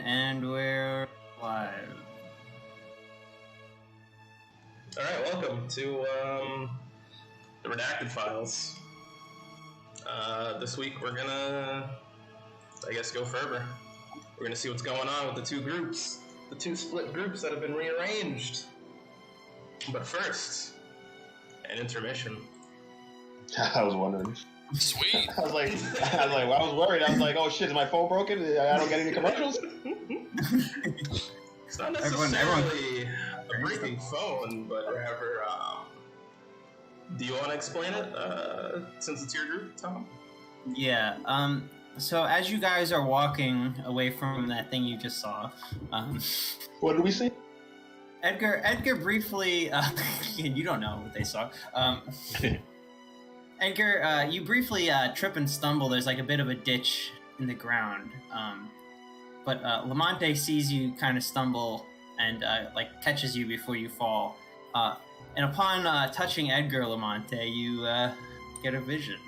And we're live. Alright, welcome to the Redacted files. This week we're gonna, I guess, go further. We're gonna see what's going on with the two groups. The two split groups that have been rearranged. But first, an intermission. I was wondering. Sweet. I was like, I was worried. I was like, oh shit, is my phone broken? I don't get any commercials. It's not necessarily a breaking phone, but rather, do you want to explain it, since it's your group, Tom? Yeah, so as you guys are walking away from that thing you just saw, What did we see? Edgar briefly, you don't know what they saw. Edgar, you briefly trip and stumble. There's like a bit of a ditch in the ground. But Lamante sees you kind of stumble and like catches you before you fall. And upon touching Edgar, Lamante, you get a vision.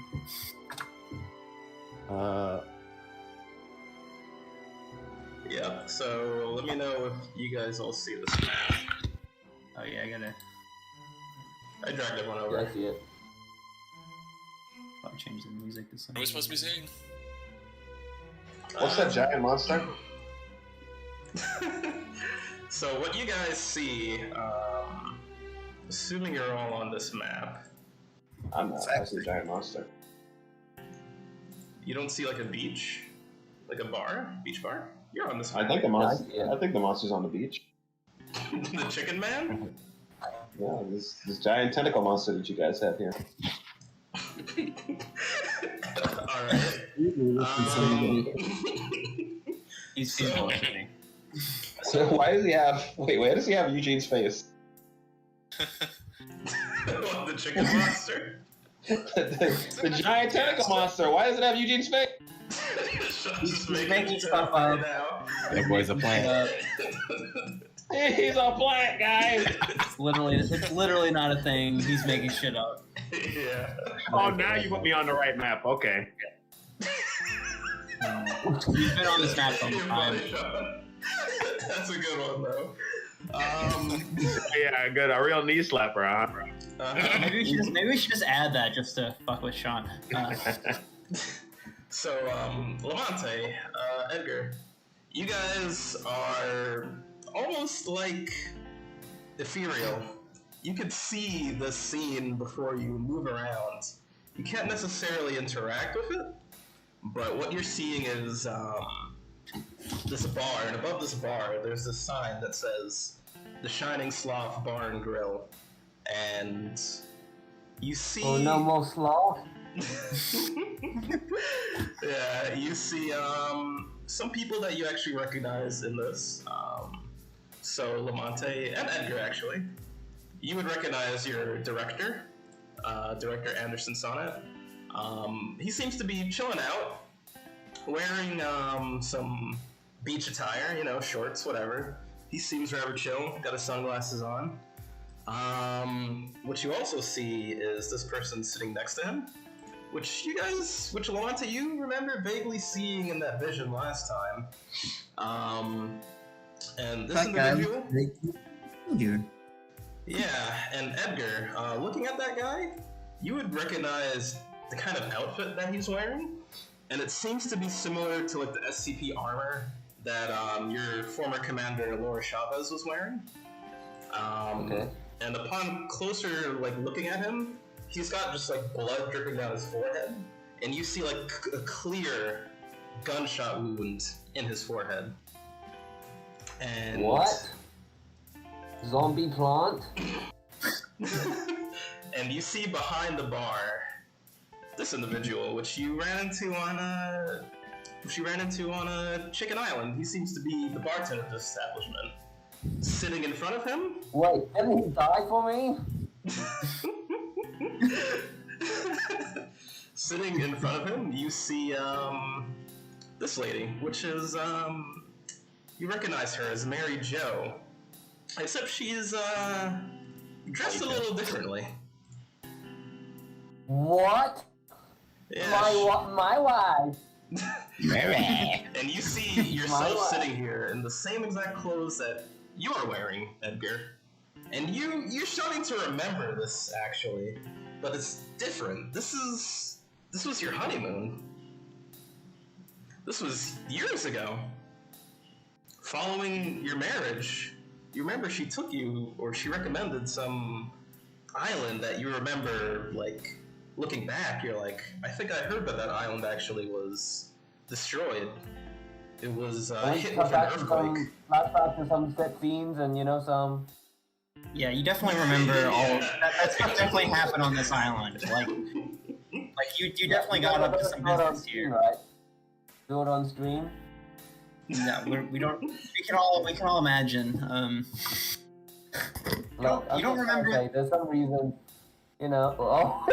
Yeah, so let me know if you guys all see this map. Oh yeah, I dragged everyone over. Yeah, I see it. I'll change the music to What something. are we supposed to be saying? What's that giant monster? So what you guys see, assuming you're all on this map, I'm not. I see a giant monster. you don't see like a beach, like a bar, beach bar. You're on this I map. think the monster. Yeah. I think the monster's on the beach. The Chicken Man. Yeah, this giant tentacle monster that you guys have here. All right. He's So- bullshitting. So why does he have? Wait, where does he have Eugene's face? The chicken monster. the giant tentacle monster. Why does it have Eugene's face? He's making stuff up. now. That boy's a plant. He's a plant, guys. It's literally not a thing. He's making shit up. Yeah. Oh, now you put me on the right map. Okay. He's been on this map the whole You're time. funny, Sean. That's a good one though. Yeah, good. A real knee slapper, huh? Maybe we should just add that just to fuck with Sean. So, Lamante, Edgar, you guys are almost like ethereal. You could see the scene before you move around. You can't necessarily interact with it, but what you're seeing is this bar, and above this bar, there's this sign that says The Shining Sloth Bar and Grill, and you see... Oh, no more sloth? Yeah, you see some people that you actually recognize in this. So Lamante and Edgar, actually. You would recognize your director, Director Anderson Sonnet. He seems to be chilling out, wearing some beach attire, shorts, whatever. He seems rather chill, got his sunglasses on. What you also see is this person sitting next to him, which Lamante, you remember vaguely seeing in that vision last time. And this individual... Dude. Yeah, and Edgar, looking at that guy, you would recognize the kind of outfit that he's wearing, and it seems to be similar to like the SCP armor that your former commander Laura Chavez was wearing. Okay. And upon closer looking at him, he's got just like blood dripping down his forehead, and you see like a clear gunshot wound in his forehead. And What? Zombie plant? and you see behind the bar this individual, which you ran into on Chicken Island. He seems to be the bartender of this establishment. Sitting in front of him. Wait, didn't he die for me? Sitting in front of him, you see this lady, which is you recognize her as Mary Jo, except she's dressed a little differently. What? Yeah, My wife? And you see yourself sitting here in the same exact clothes that you are wearing, Edgar. And you're starting to remember this, actually. But it's different. This was your honeymoon. This was years ago. Following your marriage, you remember she took you, or she recommended some island that you remember, like, looking back, you're like, I think I heard that island actually was destroyed. It was hit with an earthquake. Flashback to some set scenes and, some... Yeah, you definitely remember all that stuff definitely happened on this island. Like you definitely got up to some business here. Right? Do it on stream? No, we don't. We can all imagine. You don't remember? Okay, there's some reason, Oh.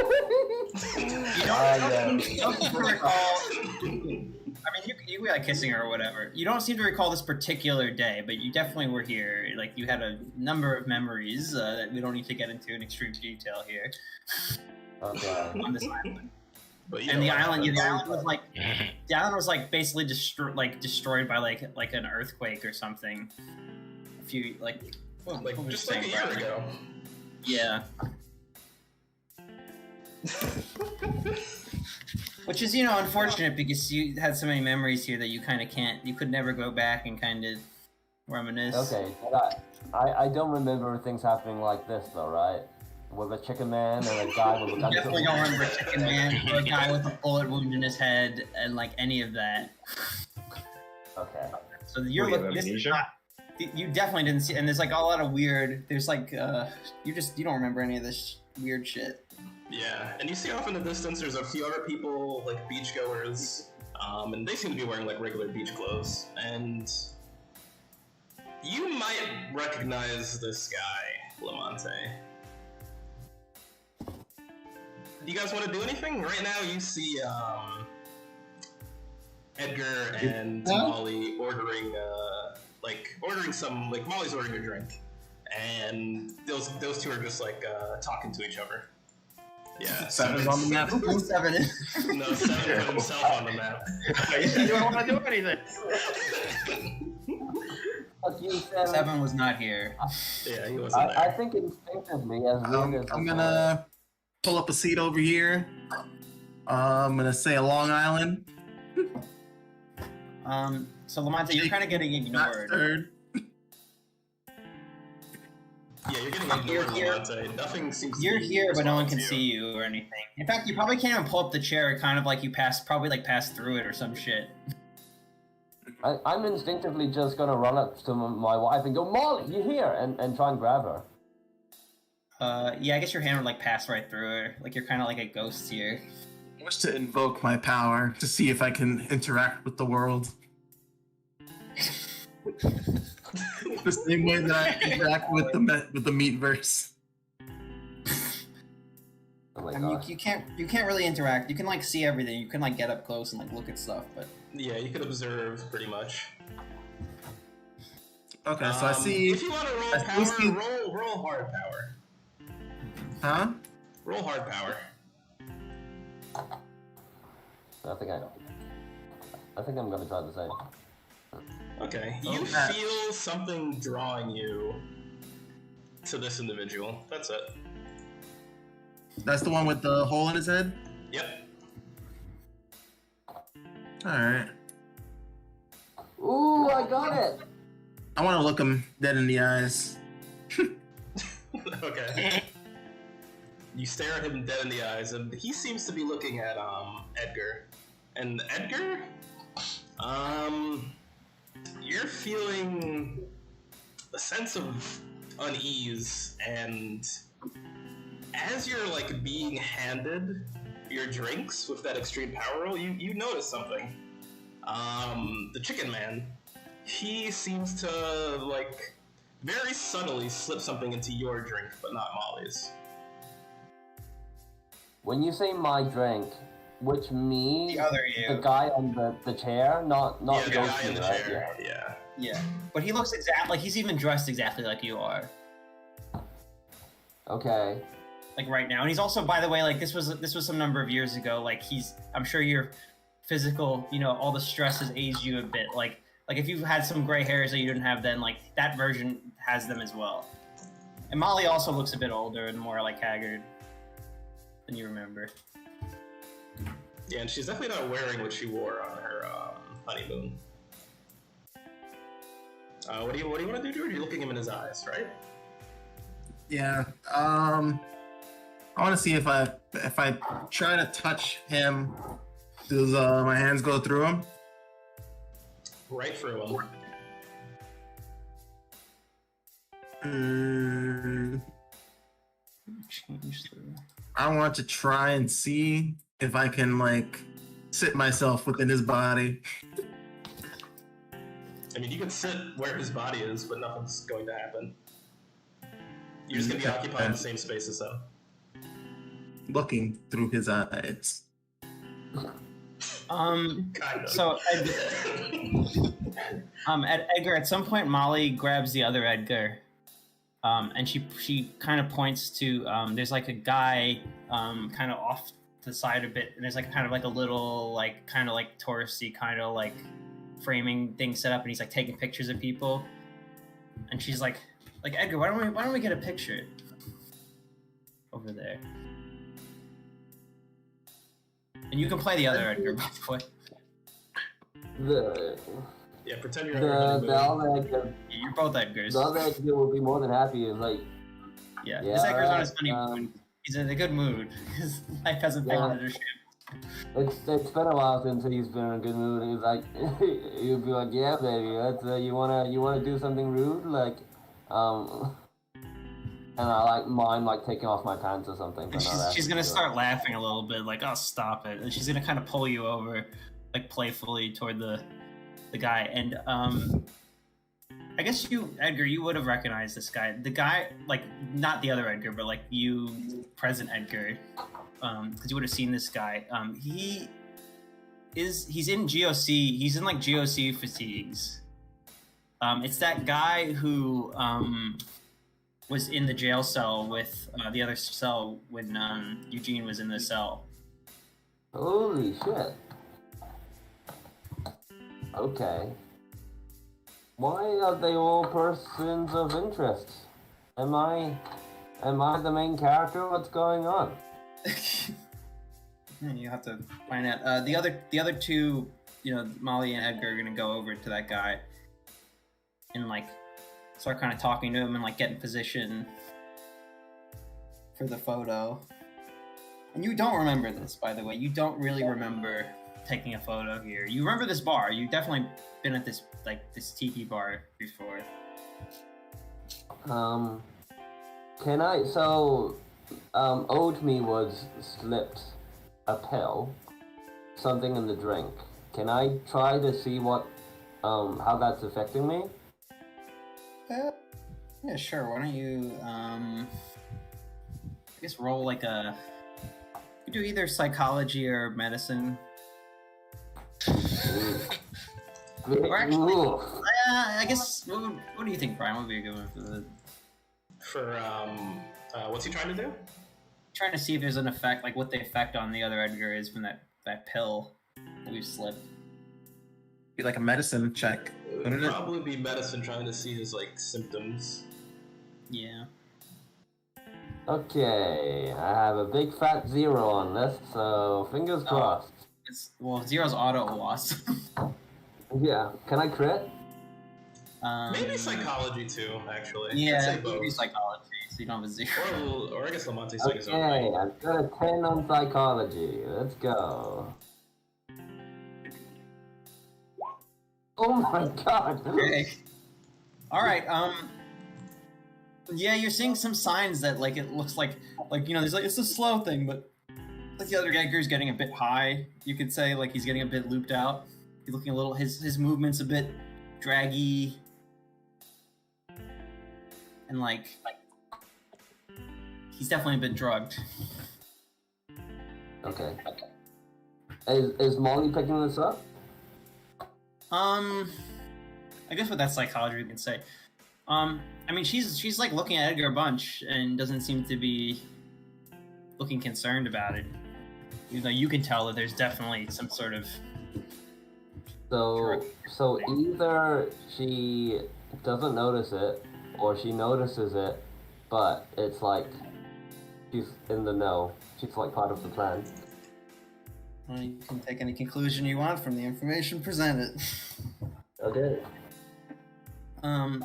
You don't seem to recall. I mean, you were like kissing her or whatever. You don't seem to recall this particular day, but you definitely were here. Like you had a number of memories that we don't need to get into in extreme detail here. Okay. On this island. And the island was like basically destroyed by like an earthquake or something. A few just like a year ago. Yeah. Which is, unfortunate because you had so many memories here that you kind of you could never go back and kind of reminisce. Okay, but I don't remember things happening like this though, right? With a chicken man and a guy with a gun. You definitely don't remember a chicken man or a guy with a bullet wound in his head and like any of that. Okay. So you're you definitely didn't see, and there's like a lot of weird. There's like you don't remember any of this weird shit. Yeah, and you see off in the distance there's a few other people, like beachgoers, and they seem to be wearing like regular beach clothes, and you might recognize this guy, Lamonte. Do you guys want to do anything? Right now you see Edgar and Molly ordering some, like Molly's ordering a drink, and those two are just like talking to each other. Yeah, Seven's on the map. Seven. No, Seven put himself on the map. You don't want to do anything. Seven was not here. Yeah, he wasn't there. I think instinctively, as weird as I'm gonna pull up a seat over here. I'm gonna say a Long Island. So Lamonte, you're kind of getting ignored. Third. Yeah, you're getting ignored, Lamonte. Nothing seems to You're be here, but no one can responsive to see you or anything. In fact, you probably can't even pull up the chair. Kind of like you passed through it or some shit. I'm instinctively just gonna run up to my wife and go, Molly, you here? And try and grab her. Yeah, I guess your hand would like pass right through her. Like you're kind of like a ghost here. I wish to invoke my power to see if I can interact with the world. The same way that I interact with the meatverse. Oh my I mean, gosh. you can't really interact. You can like see everything. You can like get up close and like look at stuff, but Yeah, you could observe pretty much. Okay, so I see. If you want to roll power, roll hard power. Huh? Roll hard power. I think I'm gonna try the same. Okay. You Okay. feel something drawing you to this individual. That's it. That's the one with the hole in his head? Yep. Alright. Ooh, I got it! I want to look him dead in the eyes. Okay. You stare at him dead in the eyes, and he seems to be looking at Edgar. And Edgar, you're feeling a sense of unease, and as you're like being handed your drinks with that extreme power roll, you notice something. The chicken man, he seems to like very subtly slip something into your drink, but not Molly's. When you say my drink, which me, the other you. the guy on the chair, not Yeah, the Ghosty, guy in the right? chair. Yeah. Yeah, but he looks exactly like he's even dressed exactly like you are. Okay. Like right now, and he's also, by the way, like this was some number of years ago. Like I'm sure you're physical, all the stress has aged you a bit. Like if you've had some gray hairs that you didn't have then, like that version has them as well. And Molly also looks a bit older and more like haggard than you remember. Yeah, and she's definitely not wearing what she wore on her honeymoon. What do you want to do, Drew? You're looking him in his eyes, right? Yeah. I want to see if I try to touch him, does my hands go through him? Right through him. Change the... I want to try and see if I can sit myself within his body. I mean, you can sit where his body is, but nothing's going to happen. You're just going to be occupying the same space as him. Looking through his eyes. Kind of. So Edgar, at some point Molly grabs the other Edgar, and she kind of points to there's like a guy kind of off to the side a bit, and there's kind of a little touristy kind of framing thing set up, and he's taking pictures of people, and she's like Edgar, why don't we get a picture over there? And you can play the other Edgar, by the way. Yeah, pretend you're The other Edgar. You're both Edgars. The other Edgar will be more than happy. Is yeah, this Edgar's on his honeymoon. He's in a good mood. His life hasn't been under shit. It's been a while since he's been in a good mood. He's he'd be like, yeah, baby, let's you wanna do something rude, and I mine taking off my pants or something. And she's gonna start laughing a little bit, oh, stop it. And she's gonna kind of pull you over, playfully toward the guy. And I guess you, Edgar, you would have recognized this guy. The guy, not the other Edgar, but you, present Edgar, because you would have seen this guy. He's in GOC. He's in GOC fatigues. It's that guy who was in the jail cell with the other cell when Eugene was in the cell. Holy shit. Okay. Why are they all persons of interest? Am I the main character? What's going on? You have to find out. The other two, Molly and Edgar are gonna go over to that guy and start kind of talking to him and get in position for the photo. And you don't remember this, by the way. You don't really remember taking a photo here. You remember this bar. You've definitely been at this this tiki bar before. Can I? So, owed me was slipped a pill, something in the drink. Can I try to see what, how that's affecting me? Yeah, sure. Why don't you, I guess roll a... You do either psychology or medicine. Or actually, I guess, what do you think, Brian? What would be a good one for the... For, what's he trying to do? Trying to see if there's an effect, what the effect on the other Edgar is from that pill that we've slipped. Be a medicine check. It would probably be medicine, trying to see his symptoms. Yeah. Okay, I have a big fat 0 on this, so fingers crossed. Zero's auto loss. Yeah, can I crit? Maybe psychology too, actually. Yeah, maybe psychology, so you don't have a 0. Or I guess Lamonte's doing his own Okay, thing. I've got a 10 on psychology. Let's go. Oh my god. Okay. All right. Yeah, you're seeing some signs that it looks like there's it's a slow thing, but the other Edgar's getting a bit high. You could say he's getting a bit looped out. He's looking a little his movement's a bit draggy, and he's definitely a bit drugged. Okay. Is Molly picking this up? I guess with that psychology we can say. I mean, she's looking at Edgar a bunch and doesn't seem to be looking concerned about it. Even though you can tell that there's definitely some sort of So either she doesn't notice it, or she notices it, but it's like she's in the know. She's like part of the plan. Well, you can take any conclusion you want from the information presented. Okay. So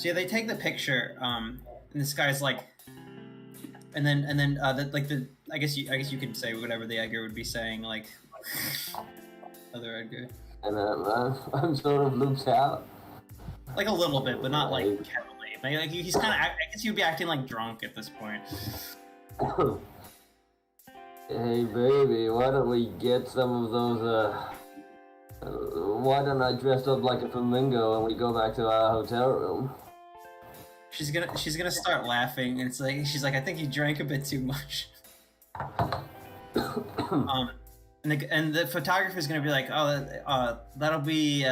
yeah, they take the picture, and this guy's like, and then I guess you could say whatever the Edgar would be saying, like other Edgar. And I'm sort of looped out. Like a little bit, but not like heavily. Like he's kind of. I guess you'd be acting like drunk at this point. Hey baby, why don't we get some of those? Why don't I dress up like a flamingo and we go back to our hotel room? She's gonna start laughing, and it's like she's like, I think you drank a bit too much. And the photographer's gonna be like, oh, that'll be.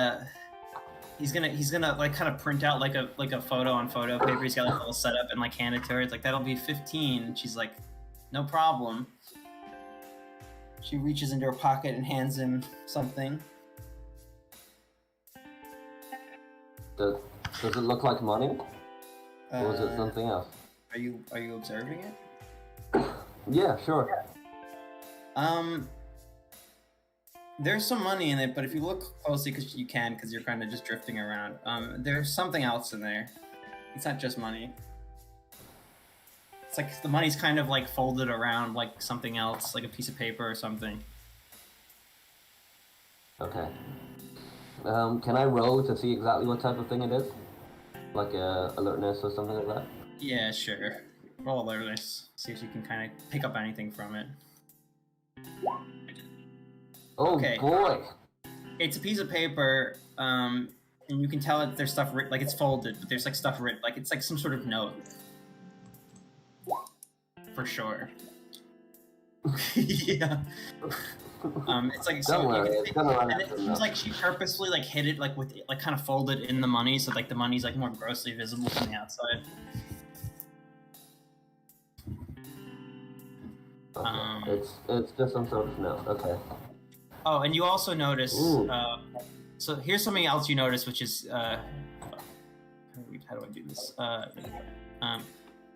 He's gonna like kind of print out like a photo on photo paper. He's got like a little setup and like hand it to her. It's like that'll be 15. And she's like, no problem. She reaches into her pocket and hands him something. Does it look like money? Or is it something else? Are you observing it? Yeah, sure. There's some money in it, but if you look closely, because you're kind of just drifting around, there's something else in there. It's not just money. It's like the money's kind of like folded around like something else, like a piece of paper or something. Okay. Can I roll to see exactly what type of thing it is? Like alertness or something like that? Yeah, sure. Roll alertness. See if you can kind of pick up anything from it. Oh Okay. boy! It's a piece of paper, and you can tell that there's stuff written, like it's folded, but there's like stuff written, like it's like some sort of note. For sure. Yeah. It's like so. Don't worry, it's gonna run And out it of seems enough. like she purposefully like hid it like with like kind of folded in the money, so like the money's like more grossly visible from the outside. Okay. It's just some sort of note. Okay. Oh, and you also notice. Ooh. So here's something else you notice, which is how do I do this?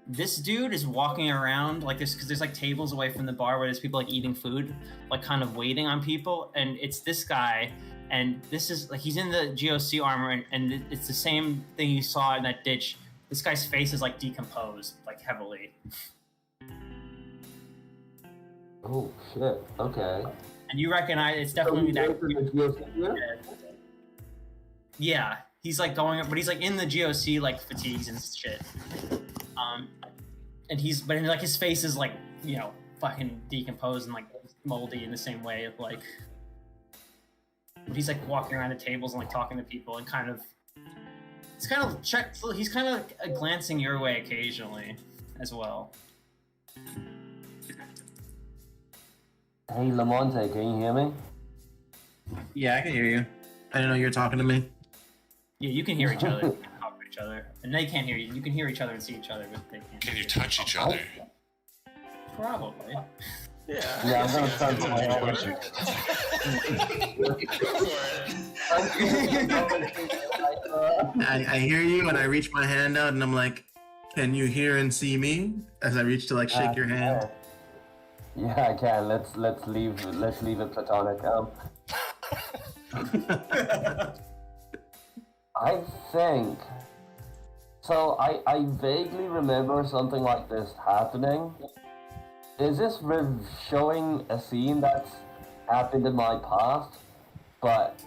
This dude is walking around like this because there's like tables away from the bar where there's people like eating food, like kind of waiting on people, and it's this guy, and this is like he's in the GOC armor, and it's the same thing you saw in that ditch. This guy's face is like decomposed, like heavily. Oh shit. Okay. And you recognize it's definitely that. that. Yeah, he's like going, but he's like in the GOC like fatigues and shit. And but like his face is like, you know, fucking decomposed and like moldy in the same way, like. But he's like walking around the tables and like talking to people and kind of. He's kind of glancing your way occasionally, as well. Hey Lamonte, can you hear me? Yeah, I can hear you. I didn't know you were talking to me. Yeah, you can hear each other. You can talk to each other, and they can't hear you. You can hear each other and see each other, but they can't. Can you touch each other? Probably. Yeah. Yeah, I'm gonna start to my I hear you, and I reach my hand out, and I'm like, "Can you hear and see me?" As I reach to like shake your hand. Yeah, I can. Let's leave it platonic. I think so. I vaguely remember something like this happening. Is this showing a scene that's happened in my past, but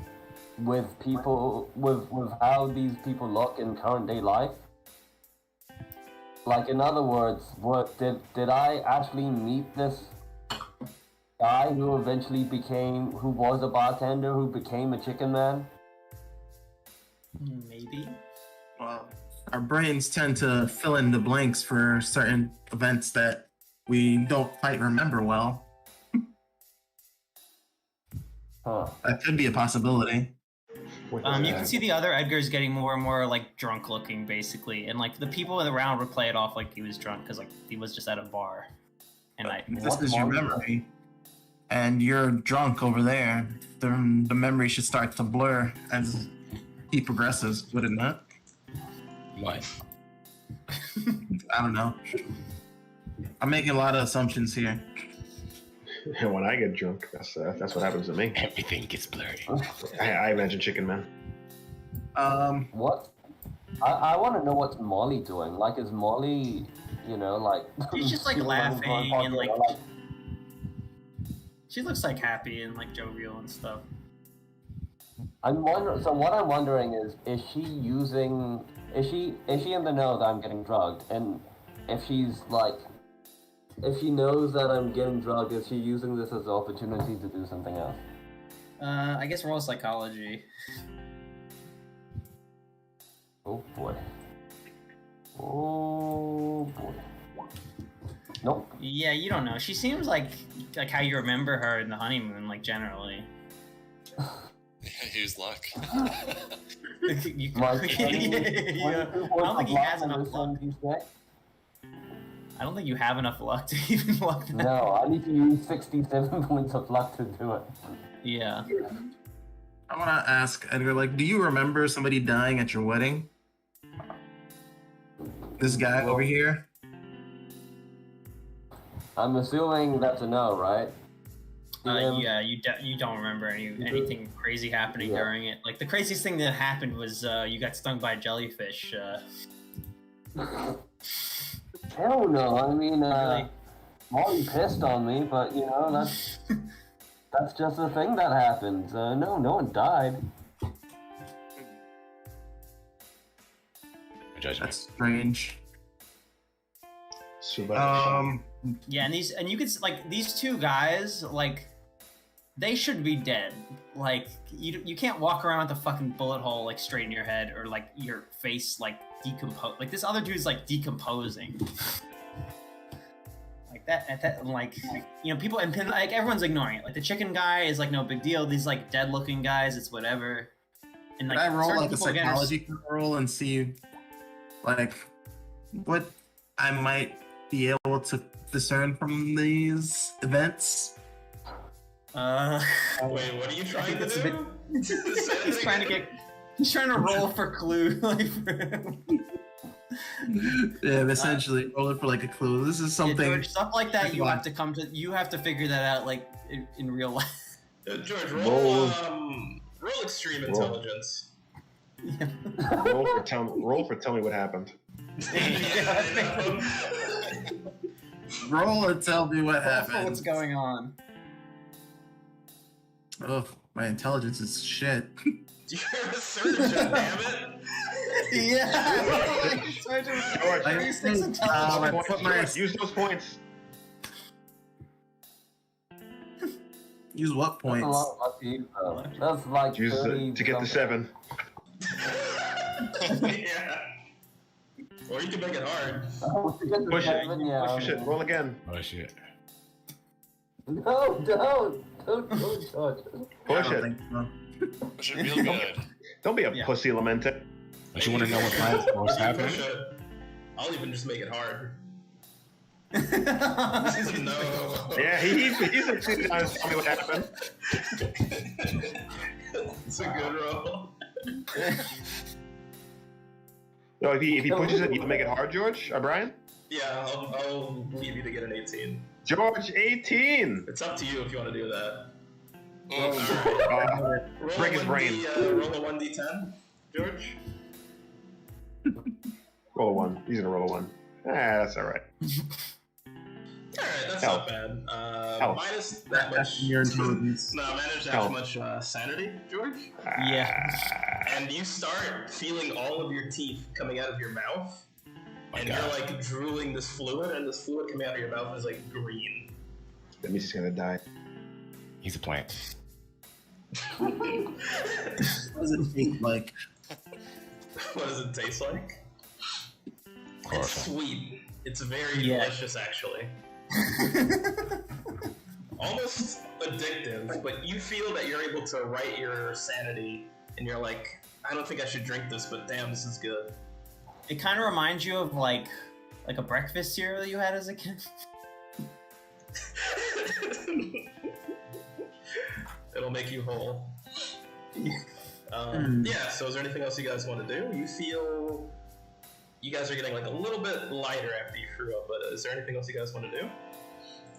with people with how these people look in current day life? Like, in other words, did I actually meet this guy who was a bartender who became a chicken man? Maybe. Well, our brains tend to fill in the blanks for certain events that we don't quite remember well. Huh. That could be a possibility. You can see the other Edgar's getting more and more like drunk looking, basically, and like the people around would play it off like he was drunk because like he was just at a bar. And This is your memory. and you're drunk over there, the memory should start to blur as he progresses, would it not? What? I don't know. I'm making a lot of assumptions here. When I get drunk, that's what happens to me. Everything gets blurry. I imagine Chicken Man. What? I want to know what's Molly doing. Like, is Molly, you know, like... She's just, like, laughing and, like... like... She looks, like, happy and, like, jovial and stuff. I'm wondering. So what I'm wondering is she using? Is she in the know that I'm getting drugged? And if she's like, if she knows that I'm getting drugged, is she using this as an opportunity to do something else? I guess roll psychology. Oh boy. Oh boy. Nope. Yeah, you don't know. She seems like how you remember her in the honeymoon, like generally. Use luck. You, My yeah. I don't think he has enough luck. I don't think you have enough luck to even luck that. No, I need to use 67 points of luck to do it. Yeah. I want to ask Edgar, like, do you remember somebody dying at your wedding? This guy over here? I'm assuming that's a no, right? Yeah, you don't remember anything crazy happening during it. Like the craziest thing that happened was you got stung by a jellyfish. Hell no! I mean, Really? Molly pissed on me, but you know that's just a thing that happens. No one died. Judgment. That's strange. Yeah, and you could like these two guys, like they should be dead. Like you can't walk around with a fucking bullet hole like straight in your head or like your face like decompose. Like this other dude's like decomposing. Like that like you know people and like everyone's ignoring it. Like the chicken guy is like no big deal. These like dead looking guys, it's whatever. And like Could I roll certain like a people again are psychology roll and see like what I might be able to discern from these events? Wait, what are you trying to do? He's trying to roll for clue. Like, Yeah, essentially rolling for like a clue. This is something. George, stuff like that you have to figure that out like in real life. George, roll extreme intelligence. Roll for tell me what happened. Roll and tell me what Roll for happened. what's going on? Oh, my intelligence is shit. You're a surgeon, damn it! Yeah. Use those points. Use what That's points? a lot of luck to use, though. That's like Use 30 to get the 7. Yeah. Or you can make it hard. Oh, to get the Push it. 7, yeah. Push it. Roll again. Oh shit. No, don't touch it. Push I don't it. think so. Push it real good. Don't be a Yeah. pussy, Lamente. Don't you want to know what's happening? Push it. I'll even just make it hard. No. Yeah, he's actually honest. Tell me what happened. It's a good roll. No, if he pushes it, you make it hard, George or Brian. Yeah, I'll leave you to get an 18. George, 18. It's up to you if you want to do that. Mm. Roll Break his a brain. roll a 1d10, George. Roll a 1. He's gonna roll a 1. That's all right. Alright, that's Health. not bad. Health. Minus that That's much. your intelligence. No, manage that Health. much sanity, George. Yeah. And you start feeling all of your teeth coming out of your mouth. My And God. you're like drooling this fluid, and this fluid coming out of your mouth is like green. That means he's gonna die. He's a plant. What does it taste like? What does it taste like? It's Horrifying. sweet. It's very Yeah. delicious, actually. Almost addictive, but you feel that you're able to right your sanity, and you're like, I don't think I should drink this, but damn, this is good. It kind of reminds you of like a breakfast cereal you had as a kid. It'll make you whole. Yeah, so is there anything else you guys want to do? You feel you guys are getting like a little bit lighter after you threw up, but is there anything else you guys want to do?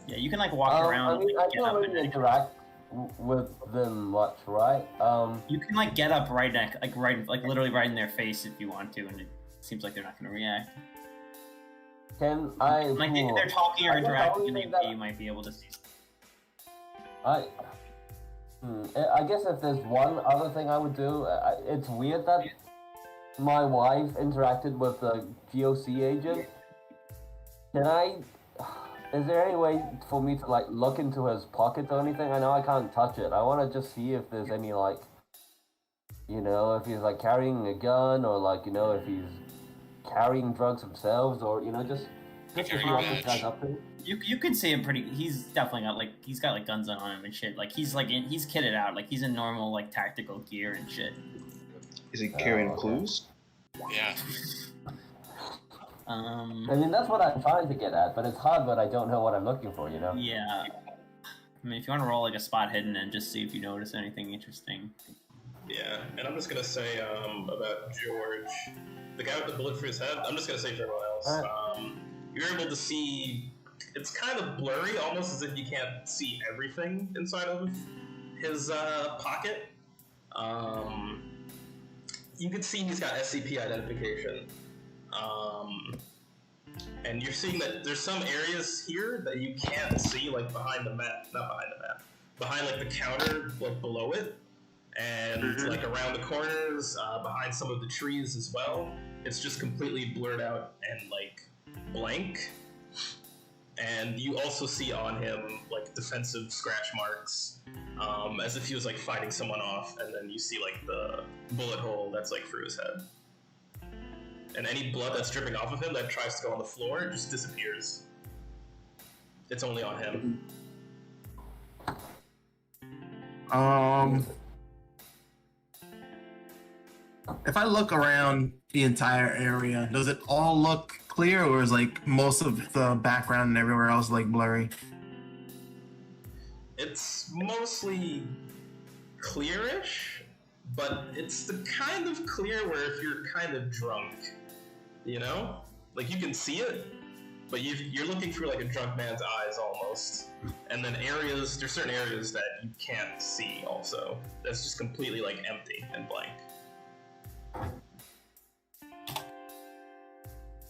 Yeah, you can like walk around. I mean, like, I get up don't and really interact with them much, right? you can like get up right next, like literally right in their face if you want to, and it seems like they're not going to react. Can I? Like if they're talking or I guess the interacting only with thing you, that- you might be able to see. I guess if there's one other thing I would do, it's weird that my wife interacted with the GOC agent. Can I? Is there any way for me to like look into his pockets or anything? I know I can't touch it. I want to just see if there's any like, if he's like carrying a gun or like if he's carrying drugs himself or just to see what this guy's up to. You can see him pretty. He's definitely got he's got like guns on him and shit. Like he's he's kitted out. Like he's in normal like tactical gear and shit. Is he carrying okay. clues? Yeah. I mean, that's what I'm trying to get at, but it's hard when I don't know what I'm looking for, Yeah. I mean, if you want to roll like a spot hidden and just see if you notice anything interesting. Yeah, and I'm just gonna say about George, the guy with the bullet for his head. I'm just gonna say for everyone else, you're able to see. It's kind of blurry, almost as if you can't see everything inside of his pocket. You can see he's got SCP identification. And you're seeing that there's some areas here that you can't see, like behind the map, not behind the map, behind like the counter, like below it, and like around the corners, behind some of the trees as well. It's just completely blurred out and like blank. And you also see on him like defensive scratch marks, as if he was like fighting someone off, and then you see like the bullet hole that's like through his head. And any blood that's dripping off of him that tries to go on the floor just disappears. It's only on him. If I look around the entire area, does it all look clear, or is like most of the background and everywhere else like blurry? It's mostly clearish, but it's the kind of clear where if you're kind of drunk, like you can see it, but you're looking through like a drunk man's eyes almost. And then there's certain areas that you can't see also. That's just completely like empty and blank.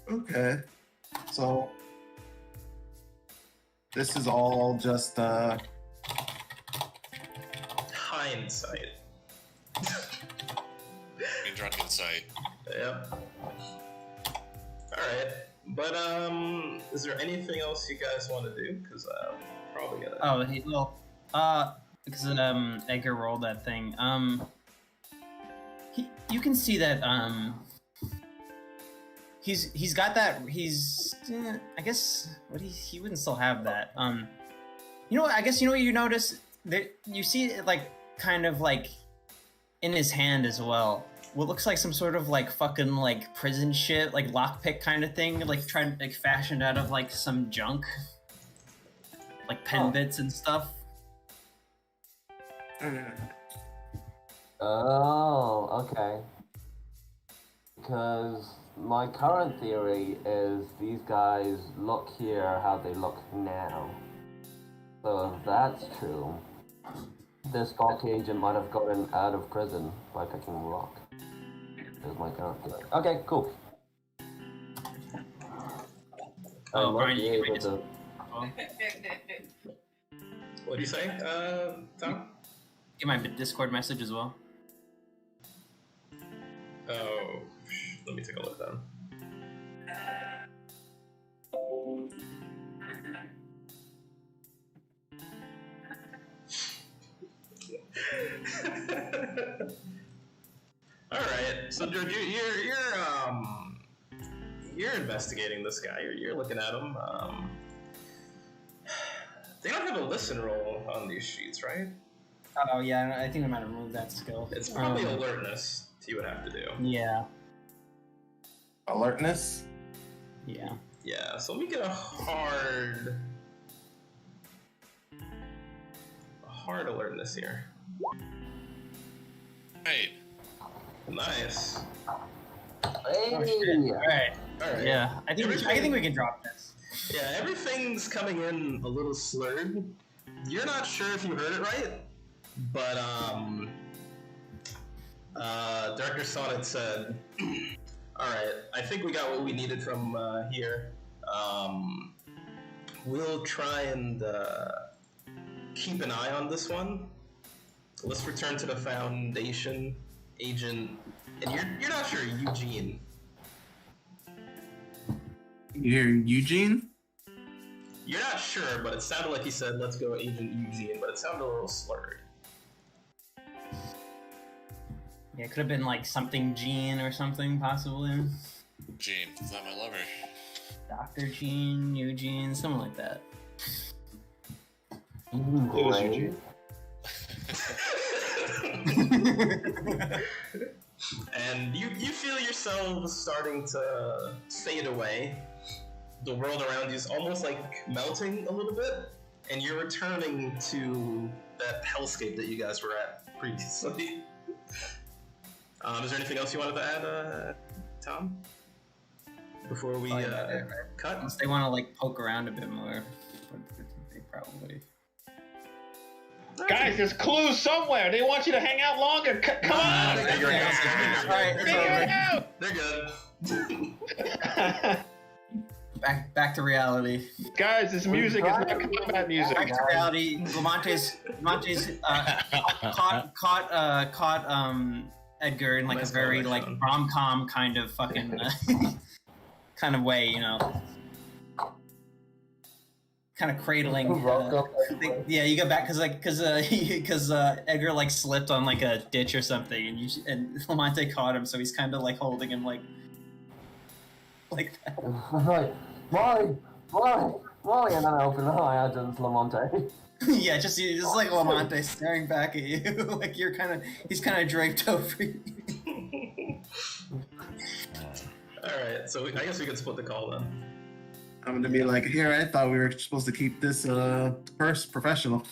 Okay, so this is all just Hindsight. Being drunk in sight. Yep. Alright. But is there anything else you guys want to do? Because I'm probably gonna Because Edgar rolled that thing. You can see that he's got that. I guess he wouldn't still have that. I guess what you notice that you see it like kind of like in his hand as well. What looks like some sort of like fucking like prison shit, like lockpick kind of thing, like fashioned out of like some junk, like pen bits and stuff. Oh, okay. Because my current theory is these guys look here how they look now. So if that's true, this Gawk agent might have gotten out of prison by picking a rock. Is my current theory. Okay, cool. Oh, Brian, you can able to... What do you say, Tom? Get my Discord message as well. Oh, let me take a look then. All right, so George, you're investigating this guy. You're looking at him. They don't have a listen roll on these sheets, right? Oh yeah, I think I might have removed that skill. It's probably alertness you would have to do. Yeah. alertness. Yeah. Yeah. So let me get a hard alertness here. Right. Nice. Hey! All right. All right. Yeah, I think we can drop this. Yeah, everything's coming in a little slurred. You're not sure if you heard it right, but Director Sonnet said, "All right, I think we got what we needed from here. We'll try and keep an eye on this one. Let's return to the Foundation, Agent, and you're not sure, Eugene." You're Eugene? You're not sure, but it sounded like he said, "Let's go, Agent Eugene," but it sounded a little slurred. Yeah, it could have been like something Gene or something, possibly. Gene, is that my lover? Dr. Gene, Eugene, something like that. It was Eugene. And you feel yourselves starting to fade away. The world around you is almost like melting a little bit, and you're returning to that hellscape that you guys were at previously. Is there anything else you wanted to add, Tom? Before we cut? Unless they want to like poke around a bit more, they probably. Guys, there's clues somewhere. They want you to hang out longer. Come on. Figure it out. Alright, Figure it out. They're good. back to reality. Guys, this music is not combat music. Back to reality. Lamonte's caught Edgar in like Nice a very like collection. rom-com kind of fucking kind of way, you know. Kind of cradling. Yeah, you go back because Edgar like slipped on like a ditch or something, and Lamonte caught him, so he's kind of like holding him like that. Right. Why? And then I open my eyes and it's Lamonte. Yeah, just like Lamonte staring back at you, like he's kind of draped over you. All right, so I guess we can split the call then. I'm gonna be like, here, I thought we were supposed to keep this first professional.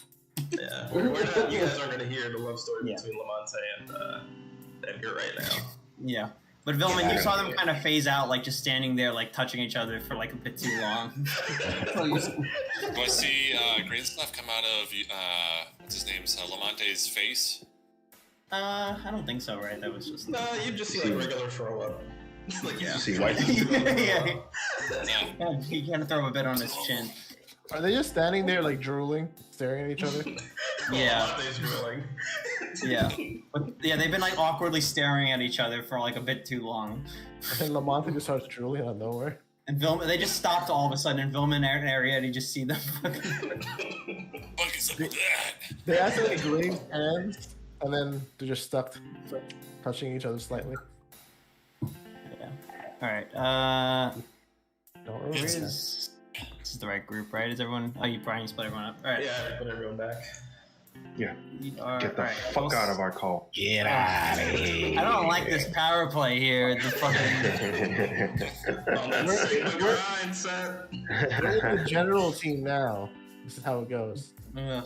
Yeah, we're not, you guys aren't going to hear the love story Yeah. between Lamonte and Edgar right now. Yeah. But Vilman, you saw them kind of phase out, like just standing there, like touching each other for like a bit too long. Do I see green stuff come out of what's his name? Lamonte's face? I don't think so, right? That was just. No, you just see like regular throw up. Like, yeah. See white. Yeah, Yeah. he kind of throw a bit on his chin. Are they just standing there like drooling, staring at each other? Yeah. Lamonte's drooling. Yeah, but yeah, they've been like awkwardly staring at each other for like a bit too long. And Lamonte just starts drooling out of nowhere. And Vilman, they just stopped all of a sudden in Vilman area, and you just see them fucking. What is up with that? They accidentally graze hands, and then they're just stuck, touching each other slightly. Yeah. All right. Don't Where remember. is this is the right group, right? Is everyone? Oh, you Brian, you split everyone up. All right. Yeah, I put everyone back. Yeah. You are, Get the all right. fuck out of our call. Get out of here. I don't like this power play here. The fucking. On that same grind set. We're in the general team now. This is how it goes. Ugh,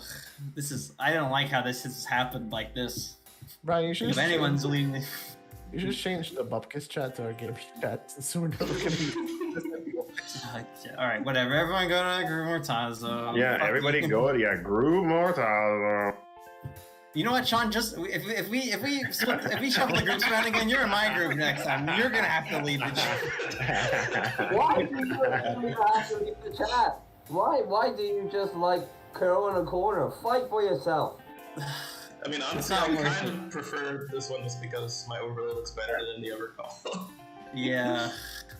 this is. I don't like how this has happened like this. Brian, you should If just anyone's leading, you should change the Bupkis chat to our gaming chat, so we're never gonna be. all right, whatever. Everyone go to Groove Mortazo. Yeah, Fuck everybody you. go. Yeah, Groove Mortazo. You know what, Sean? Just if we shuffle the groups around again, you're in my group next time. You're gonna have to lead the chat. Why do you have to leave the chat? Why do you just like curl in a corner? Fight for yourself. I mean, honestly, not I worth kind of prefer this one just because my overlay looks better than the other call. Yeah.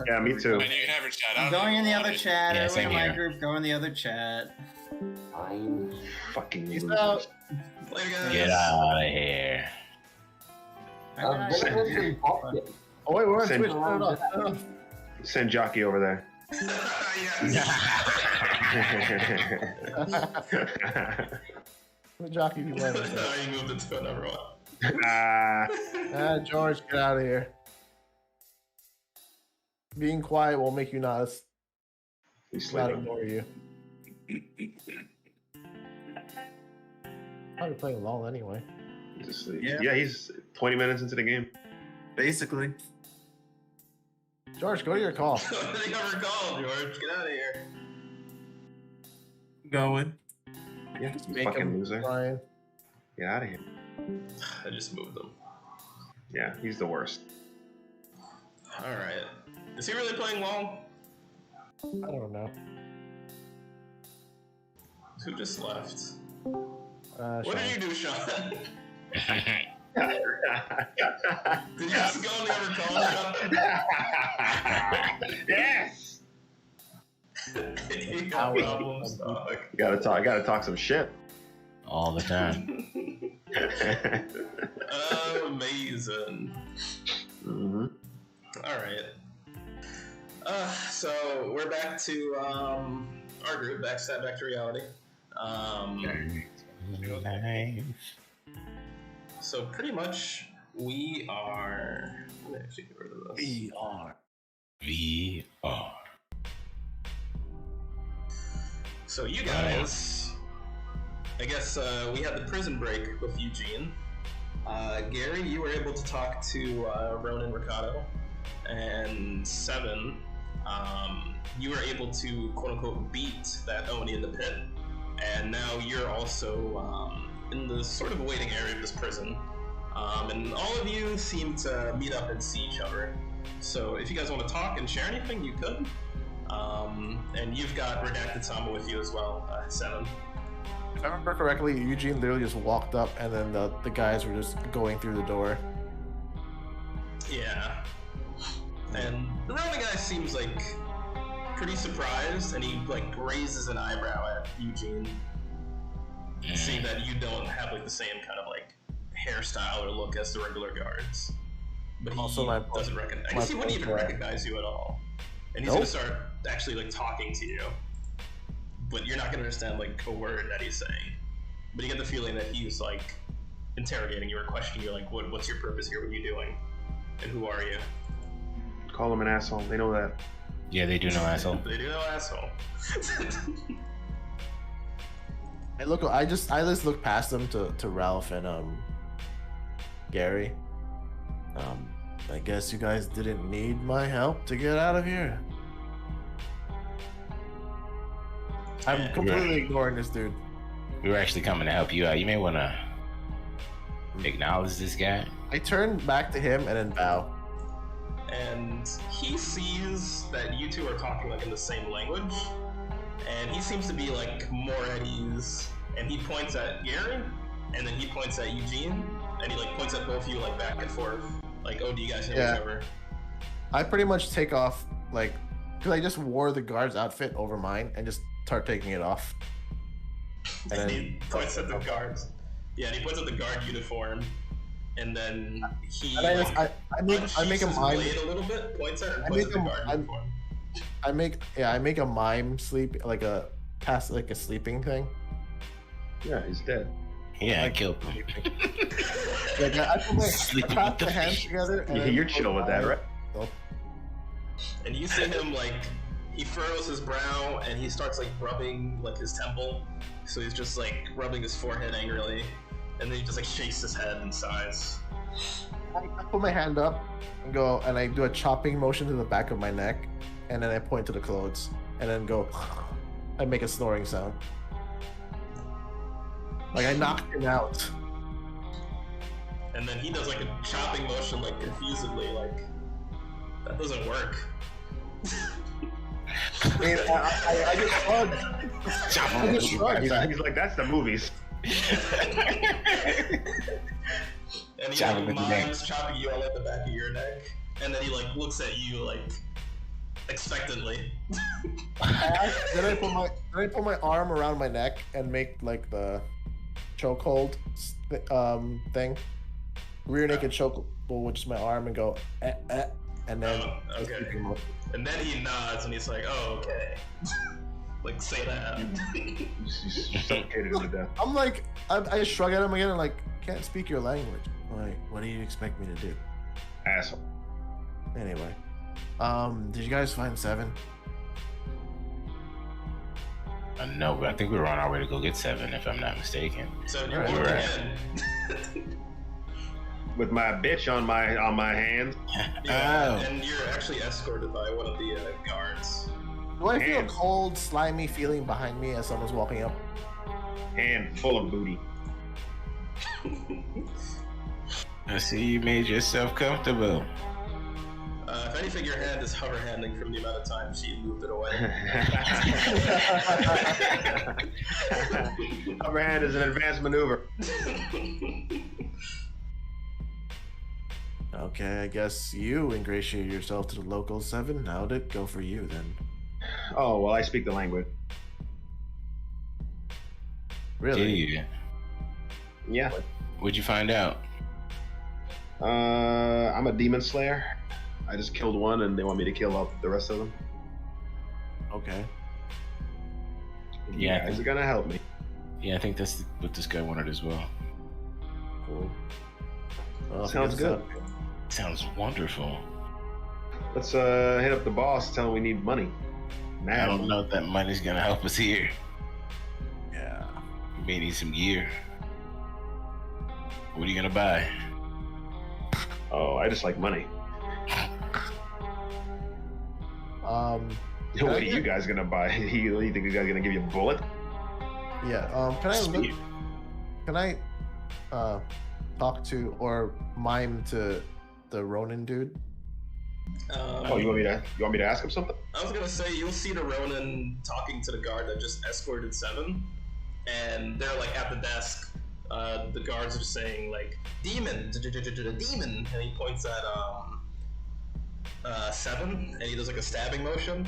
Yeah, me too. And you can have your chat I'm out. going in the other it. chat. Yeah, Everyone same in my here. group, go in the other chat. Fine. Fucking Peace losers. out. Later, guys. Get out of here. Benefits pocket. Oh wait, we're on Send- Twitch. Turn it off. Turn it off. Send Jockey over there. What jockey you Now running? you moved it to another one. Ah, George, get out of here. Being quiet will make you not He's sleeping. ignore you. Probably playing LOL anyway. Yeah, he's 20 minutes into the game. Basically. George, go to your call. They never call, George. Get out of here. Going. Yeah, Just you make fucking him, loser. Ryan. Get out of here. I just moved them. Yeah, he's the worst. Alright. Is he really playing well? I don't know. Who just left? What Sean. did you do, Sean? Did you just go in the other call, Sean? Yes. You got problems, dog. You gotta talk some shit. All the time. Amazing. Mm-hmm. Alright. So we're back to our group, back to reality. So pretty much we are. Let me actually get rid of this. VR. So you guys, I guess we had the prison break with Eugene. Gary, you were able to talk to Ronan Ricardo, and Seven, you were able to quote-unquote beat that Oni in the pit, and now you're also in the sort of waiting area of this prison, and all of you seem to meet up and see each other. So if you guys want to talk and share anything, you could. And you've got Redacted Samba with you as well, Seven. If I remember correctly, Eugene literally just walked up, and then the guys were just going through the door. Yeah. And the Rona guy seems like pretty surprised, and he like raises an eyebrow at Eugene, seeing that you don't have like the same kind of like hairstyle or look as the regular guards. But he Also, doesn't recognize. I guess he wouldn't even recognize you at all. And he's gonna start actually like talking to you, but you're not gonna understand like a word that he's saying. But you get the feeling that he's like interrogating you or questioning you, like, what's your purpose here? What are you doing? And who are you? Call him an asshole. They know that. Yeah, they do know asshole. They do know asshole. I just look past them to Ralph and Gary. I guess you guys didn't need my help to get out of here. I'm completely ignoring this dude. We were actually coming to help you out. You may want to acknowledge this guy. I turn back to him and then bow. And he sees that you two are talking like in the same language, and he seems to be like more at ease. And he points at Gary, and then he points at Eugene, and he like points at both of you like back and forth, like, oh, do you guys know each other? I pretty much take off like, because I just wore the guard's outfit over mine and just start taking it off. And then he points at the guards. Yeah, and he points at the guard uniform, and then he and I make a mime a little bit, points at it, and points at the guard uniform. I make a mime sleep, like a sleeping thing. Yeah, he's dead. Yeah, I killed him. Like I clap my hands together. And you're chill with that, right? And you see him like, he furrows his brow and he starts like rubbing like his temple. So he's just like rubbing his forehead angrily, and then he just like shakes his head and sighs. I put my hand up and go, and I do a chopping motion to the back of my neck, and then I point to the clothes, and then go. I make a snoring sound. Like I knocked him out. And then he does like a chopping motion, like confusedly, like, that doesn't work. I just shrugged. He's like, that's the movies. And he like mimes chopping you on like the back of your neck, and then he like looks at you like expectantly. Then I put my arm around my neck and make like the chokehold thing, rear naked chokehold, which is my arm, and go and then okay. And then he nods and he's like, "Oh, okay." Like, say that. Suffocated to death. I'm like, I shrug at him again and like, can't speak your language. Like, what do you expect me to do? Asshole. Anyway, did you guys find 7? No, but I think we were on our way to go get 7, if I'm not mistaken. So you're Alright. walking in. With my bitch on my hand. Yeah, Oh. and you're actually escorted by one of the guards. Do I feel a Hands. cold, slimy feeling behind me as someone's walking up? Hand full of booty. I see you made yourself comfortable. If anything, your hand is hover handing from the amount of time she moved it away. Upper hand is an advanced maneuver. Okay, I guess you ingratiate yourself to the local 7. How'd it go for you then? Oh, well, I speak the language. Really? Yeah. Yeah. What'd you find out? I'm a demon slayer. I just killed one, and they want me to kill up the rest of them. Okay. Yeah, I You guys think- are gonna help me. Yeah, I think that's what this guy wanted as well. Cool. Well, Sounds I guess good. Sounds wonderful. Let's hit up the boss. Tell him we need money. I don't know if that money's gonna help us here. Yeah. We may need some gear. What are you gonna buy? Oh, I just like money. Can What I are you get- guys gonna buy? You think you guys gonna give you a bullet? Yeah. Can I look? Spear. Can I talk to or mime to the Ronin dude? Oh, you want me to ask him something? I was gonna say, you'll see the Ronin talking to the guard that just escorted 7, and they're like at the desk. The guards are saying like, "Demon, demon," and he points at 7, and he does like a stabbing motion,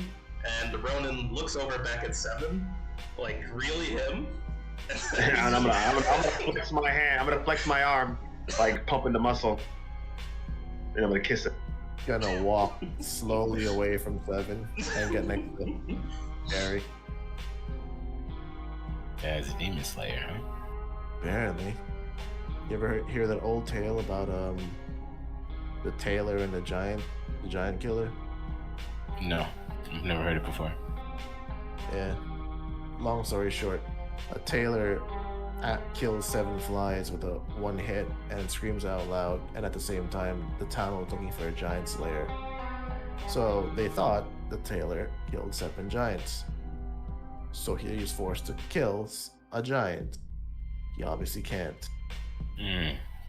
and the Ronin looks over back at 7, like really him. And I'm gonna flex my hand. I'm gonna flex my arm, like pumping the muscle, and I'm gonna kiss it. Gonna walk slowly away from 7 and get next to Gary. As a demon slayer, huh? Apparently. You ever hear that old tale about the tailor and the giant killer? No, I've never heard it before. Yeah. Long story short, a tailor kills 7 flies with a 1 hit and screams out loud, and at the same time, the town was looking for a giant slayer. So they thought the tailor killed 7 giants. So he was forced to kill a giant. He obviously can't.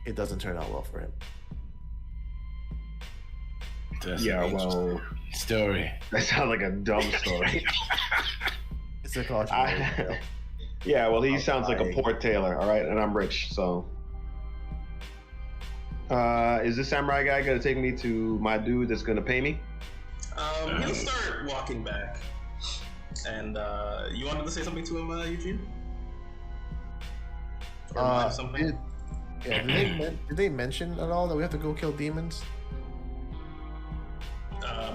It doesn't turn out well for him. That's Yeah, an interesting well, story. that sounds like a dumb story. It's a cautionary tale. Yeah, well, he I'll sounds like a buy- poor tailor, all right, and I'm rich, so. Is this samurai guy gonna take me to my dude that's gonna pay me? He'll start walking back, and you wanted to say something to him, Eugene? Or remind something? Did they mention at all that we have to go kill demons?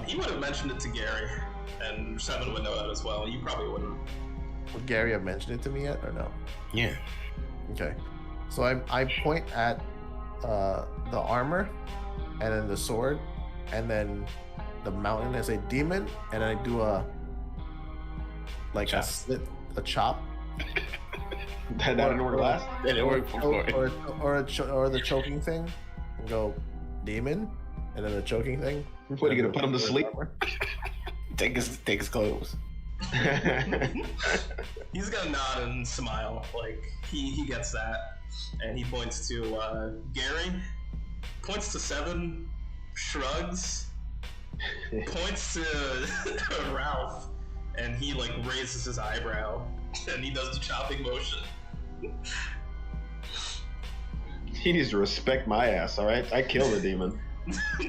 He would have mentioned it to Gary, and 7 would know that as well. You probably wouldn't. Would Gary have mentioned it to me yet, or no? Yeah. Okay. So I point at the armor, and then the sword, and then the mountain. I say demon, and then I do a Chop. a chop, That didn't work last? That didn't work before. or the choking thing, and go demon, and then the choking thing. What, are you gonna put him to sleep? Take his clothes. He's gonna nod and smile, like he gets that, and he points to Gary, points to 7, shrugs, points to Ralph, and he like raises his eyebrow, and he does the chopping motion. He needs to respect my ass, all right? I killed the demon. To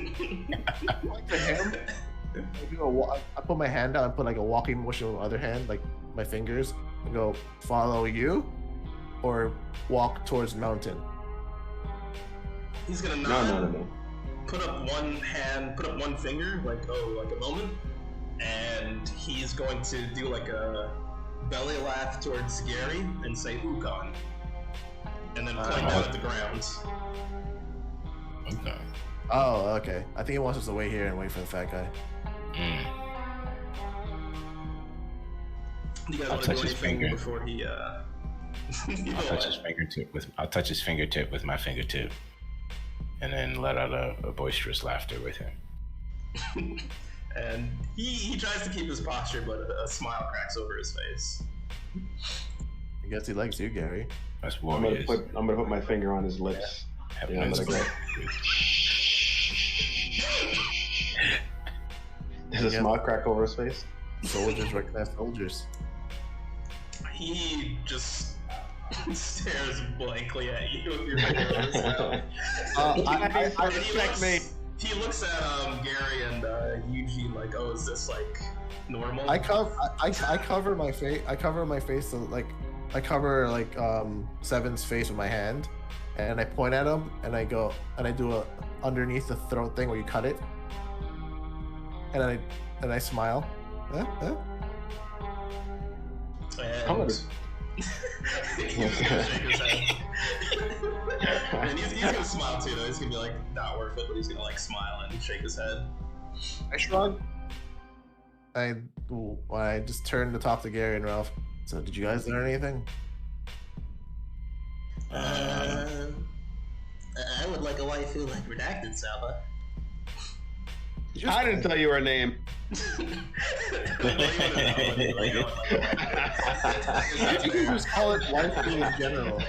him, I put my hand out and put like a walking motion with my other hand, like my fingers, and go follow you, or walk towards mountain. He's gonna No, nod, no. put up one hand, put up one finger, like a moment, and he's going to do like a belly laugh towards Gary and say "Ukon," and then point down at the ground. Okay. Oh, okay. I think he wants us to wait here and wait for the fat guy. Do you guys I'll want to do touch his anything finger. before he? You I'll know touch what? his fingertip with my fingertip, and then let out a boisterous laughter with him. And he tries to keep his posture, but a smile cracks over his face. I guess he likes you, Gary. That's I'm warriors. gonna put my finger on his lips. Having Yeah, I'm this- gonna go. Does a smile crack over his face? Soldiers recognize soldiers. He just stares blankly at you with your finger on his mouth. I And checkmate. he looks at Gary and Eugene like, oh, is this like normal? I cover my face. I cover my face so, like I cover like Seven's face with my hand, and I point at him and I go and I do a underneath the throat thing where you cut it, and I smile. Huh? And he's gonna shake his head. And he's gonna smile too, though. He's gonna be like, not worth it, but he's gonna like smile and shake his head. I shrug. I just turn to talk to Gary and Ralph. So, did you guys learn anything? I would like a waifu like Redacted, Saba. I didn't tell you her name. You can just call it waifu in general.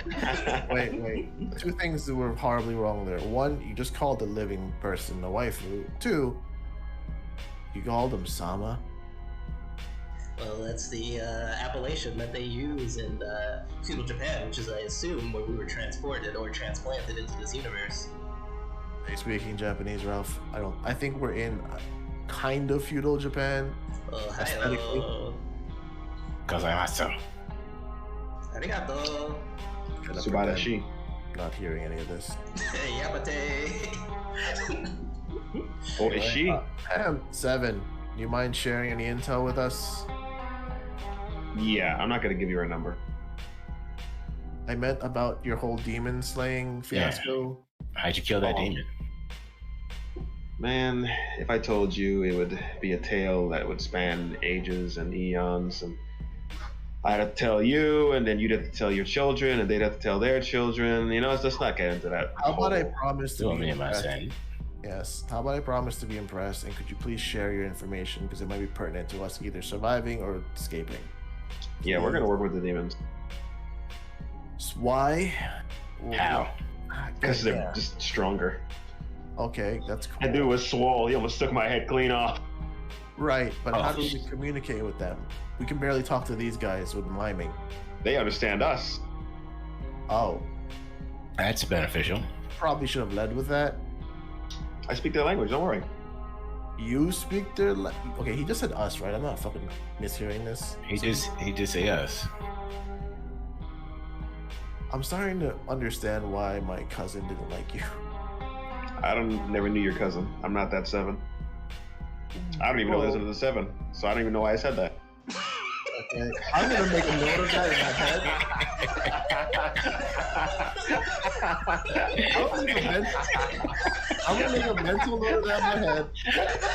Wait. Two things that were horribly wrong there. One, you just called a living person a waifu. Two, you called him Sama. Well, that's the appellation that they use in feudal Japan, which is, I assume, where we were transported or transplanted into this universe. Are you speaking Japanese, Ralph? I think we're in kind of feudal Japan. Well, Aesthetically. hi-oh. Gozaimasu. Arigato. Gonna Subarashi. pretend not hearing any of this. Yamate. Oh, is she? Seven, do you mind sharing any intel with us? Yeah, I'm not gonna give you her number. I meant about your whole demon slaying fiasco. How'd you kill that demon? Man, if I told you, it would be a tale that would span ages and eons, and I'd have to tell you, and then you'd have to tell your children, and they'd have to tell their children. You know, let's not get into that. How about I whole- promise to Do be me my impressed? son. Yes. How about I promise to be impressed, and could you please share your information because it might be pertinent to us either surviving or escaping. Yeah, we're gonna work with the demons Why? How? because they're Yeah. just stronger. Okay, that's cool. That dude was swole. He almost took my head clean off. Right, but Oh, how do we communicate with them? We can barely talk to these guys with miming. They understand us. Oh, That's beneficial. probably should have led with that. I speak their language. Don't worry. You speak their okay, he just said us, right? I'm not fucking mishearing this. He just say us. I'm starting to understand why my cousin didn't like you. Never knew your cousin. I'm not that seven. I don't even know there's another seven, so I don't even know why I said that. Okay, I'm gonna make a note of that in my head. I'm gonna make a mental note of that in my head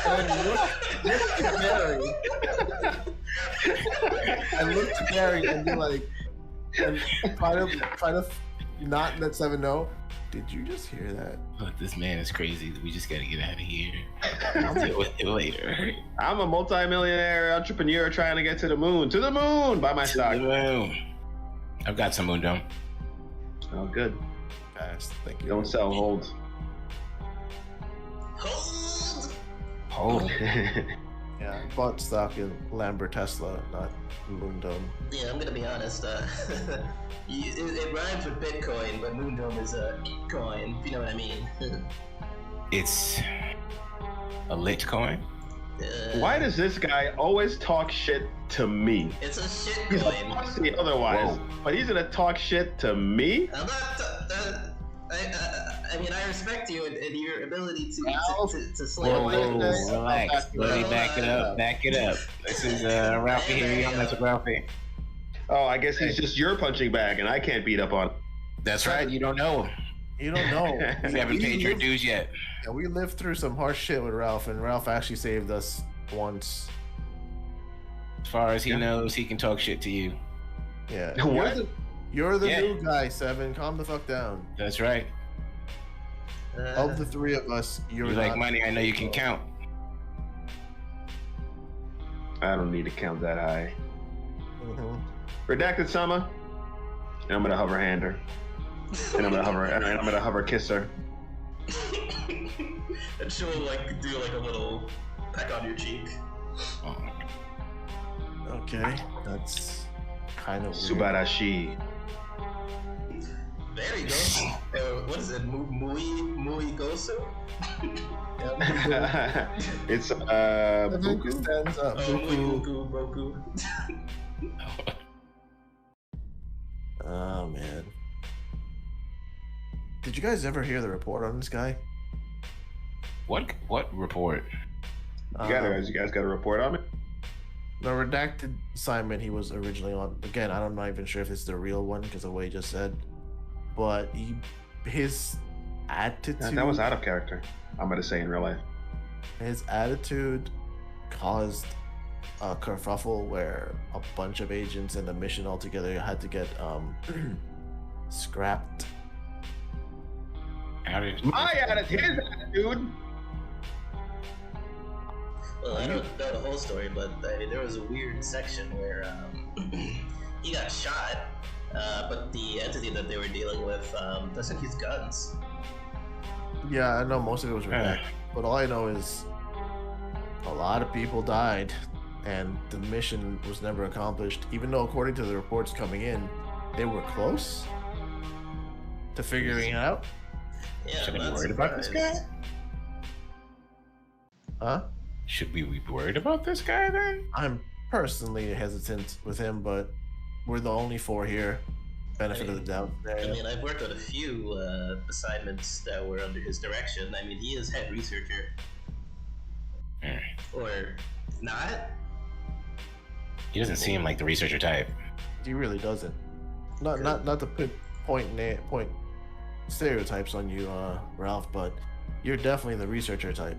and look to Gary. And look to Gary and be like, and try to not let Seven know. Did you just hear that? Look, this man is crazy. We just gotta get out of here. I'll deal with it later. I'm a multi-millionaire entrepreneur trying to get to the moon. To the moon! Buy my stock. I've got some moon dome. Oh, good. Fast, thank you. Don't sell, hold. Hold! Hold. Yeah, I bought stock in Lambert Tesla, not Moondome. Yeah, I'm gonna be honest. It rhymes with Bitcoin, but Moondome is a coin, if you know what I mean. It's a lit coin. Why does this guy always talk shit to me? It's a shit He's a coin. pussy otherwise, but he's gonna talk shit to me? I'm not. I mean, I respect you and your ability to slay Whoa, a wife. relax, buddy. Back it up. Back it up. This is Ralphie here. I'm Mr. Ralphie. Oh, I guess he's just your punching bag, and I can't beat up on. That's right. You don't know him. You don't know. You haven't paid your dues yet. Yeah, we lived through some harsh shit with Ralph, and Ralph actually saved us once. As far as he knows, he can talk shit to you. Yeah. What? You're the Yeah. new guy, Seven. Calm the fuck down. That's right. Of the three of us, You you're like not- money, I know you can count. I don't need to count that high. Mhm. Redacted Sama. And I'm gonna hover hand her. And I'm gonna hover kiss her. And she'll like do like a little peck on your cheek. Oh. Okay, that's kind of weird. Subarashi. There you go. What is it? Mui Gosu? It's I think it Buku. stands up. Oh, Mui Boku. Oh man. Did you guys ever hear the report on this guy? What report? You guys got a report on it? The redacted assignment he was originally on. Again, I'm not even sure if it's the real one because of what he just said. But his attitude. That was out of character. I'm gonna say in real life. His attitude caused a kerfuffle where a bunch of agents and the mission altogether had to get scrapped. How did My attitude, his attitude. Well, I don't know the whole story, but I mean, there was a weird section where he got shot, but the entity that they were dealing with doesn't use guns. Yeah, I know most of it was redacted, but all I know is a lot of people died, and the mission was never accomplished. Even though, according to the reports coming in, they were close to figuring it out. Yeah, Should I be I'm not worried about this guy? surprised. Huh? Should we be worried about this guy then? I'm personally hesitant with him, but we're the only four here. Benefit of the doubt. I mean, I've worked on a few assignments that were under his direction. I mean, he is head researcher. Or not? He doesn't seem like the researcher type. He really doesn't. Not to put point stereotypes on you, Ralph, but you're definitely the researcher type.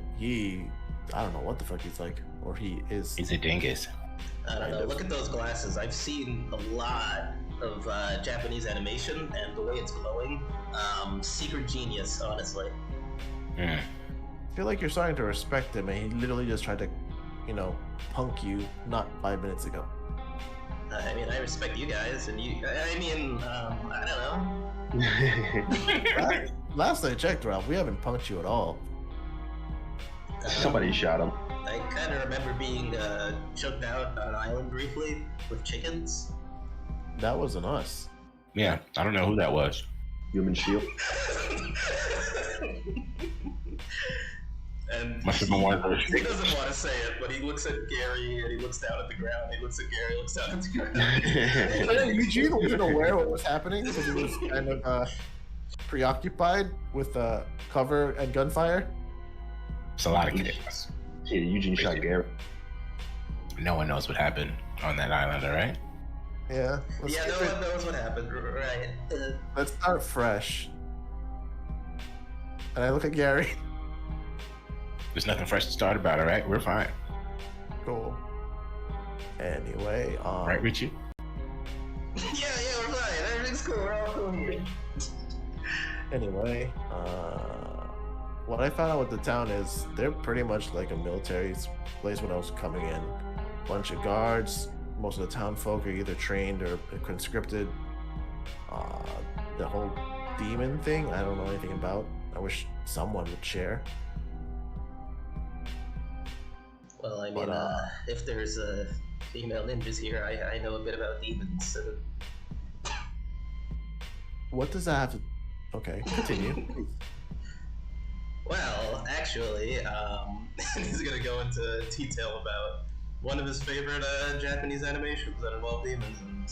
I don't know what the fuck he's like, or he is. He's a dingus. I don't know. Look at those glasses. I've seen a lot of Japanese animation, and the way it's glowing, secret genius, honestly. I feel like you're starting to respect him, and he literally just tried to, punk you not 5 minutes ago. I mean, I respect you guys, and you. I mean, I don't know. Last I checked, Ralph, we haven't punked you at all. Somebody shot him. I kind of remember being choked out on an island briefly with chickens. That wasn't us. Yeah, I don't know who that was. Human shield. And Must have been one of those. he doesn't want to say it, but he looks at Gary and he looks down at the ground. He looks at Gary, looks down at the ground. Eugene wasn't aware what was happening because he was kind of preoccupied with cover and gunfire. It's a lot of chaos. Yeah, Eugene shot Gary. No one knows what happened on that island, all right? Yeah. Yeah, no one knows what happened, right? Let's start fresh. And I look at Gary. There's nothing fresh to start about, all right? We're fine. Cool. Anyway, Right, Richie? Yeah, we're fine. Everything's cool. We're all cool here. Anyway, what I found out with the town is they're pretty much like a military place when I was coming in. Bunch of guards. Most of the town folk are either trained or conscripted. The whole demon thing, I don't know anything about. I wish someone would share. Well, I mean, if there's female ninjas here, I know a bit about demons. So. What does that have to... Okay, continue. Well, actually, he's gonna go into detail about one of his favorite Japanese animations that involve demons and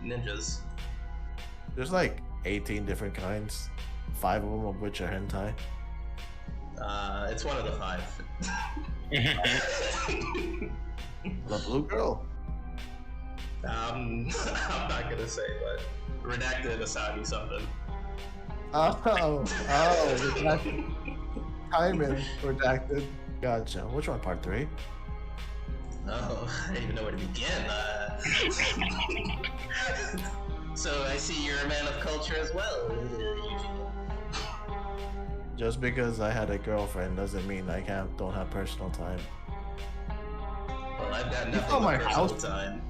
ninjas. There's like 18 different kinds, 5 of them of which are hentai. It's one of the 5. The blue girl. I'm not gonna say, but Redacted Asagi something. Redacted. Hyman redacted. Gotcha. Which one? Part 3? Oh, I don't even know where to begin. So I see you're a man of culture as well, Eugene. Just because I had a girlfriend doesn't mean I don't have personal time. Well, I've got You nothing saw but my personal house? time.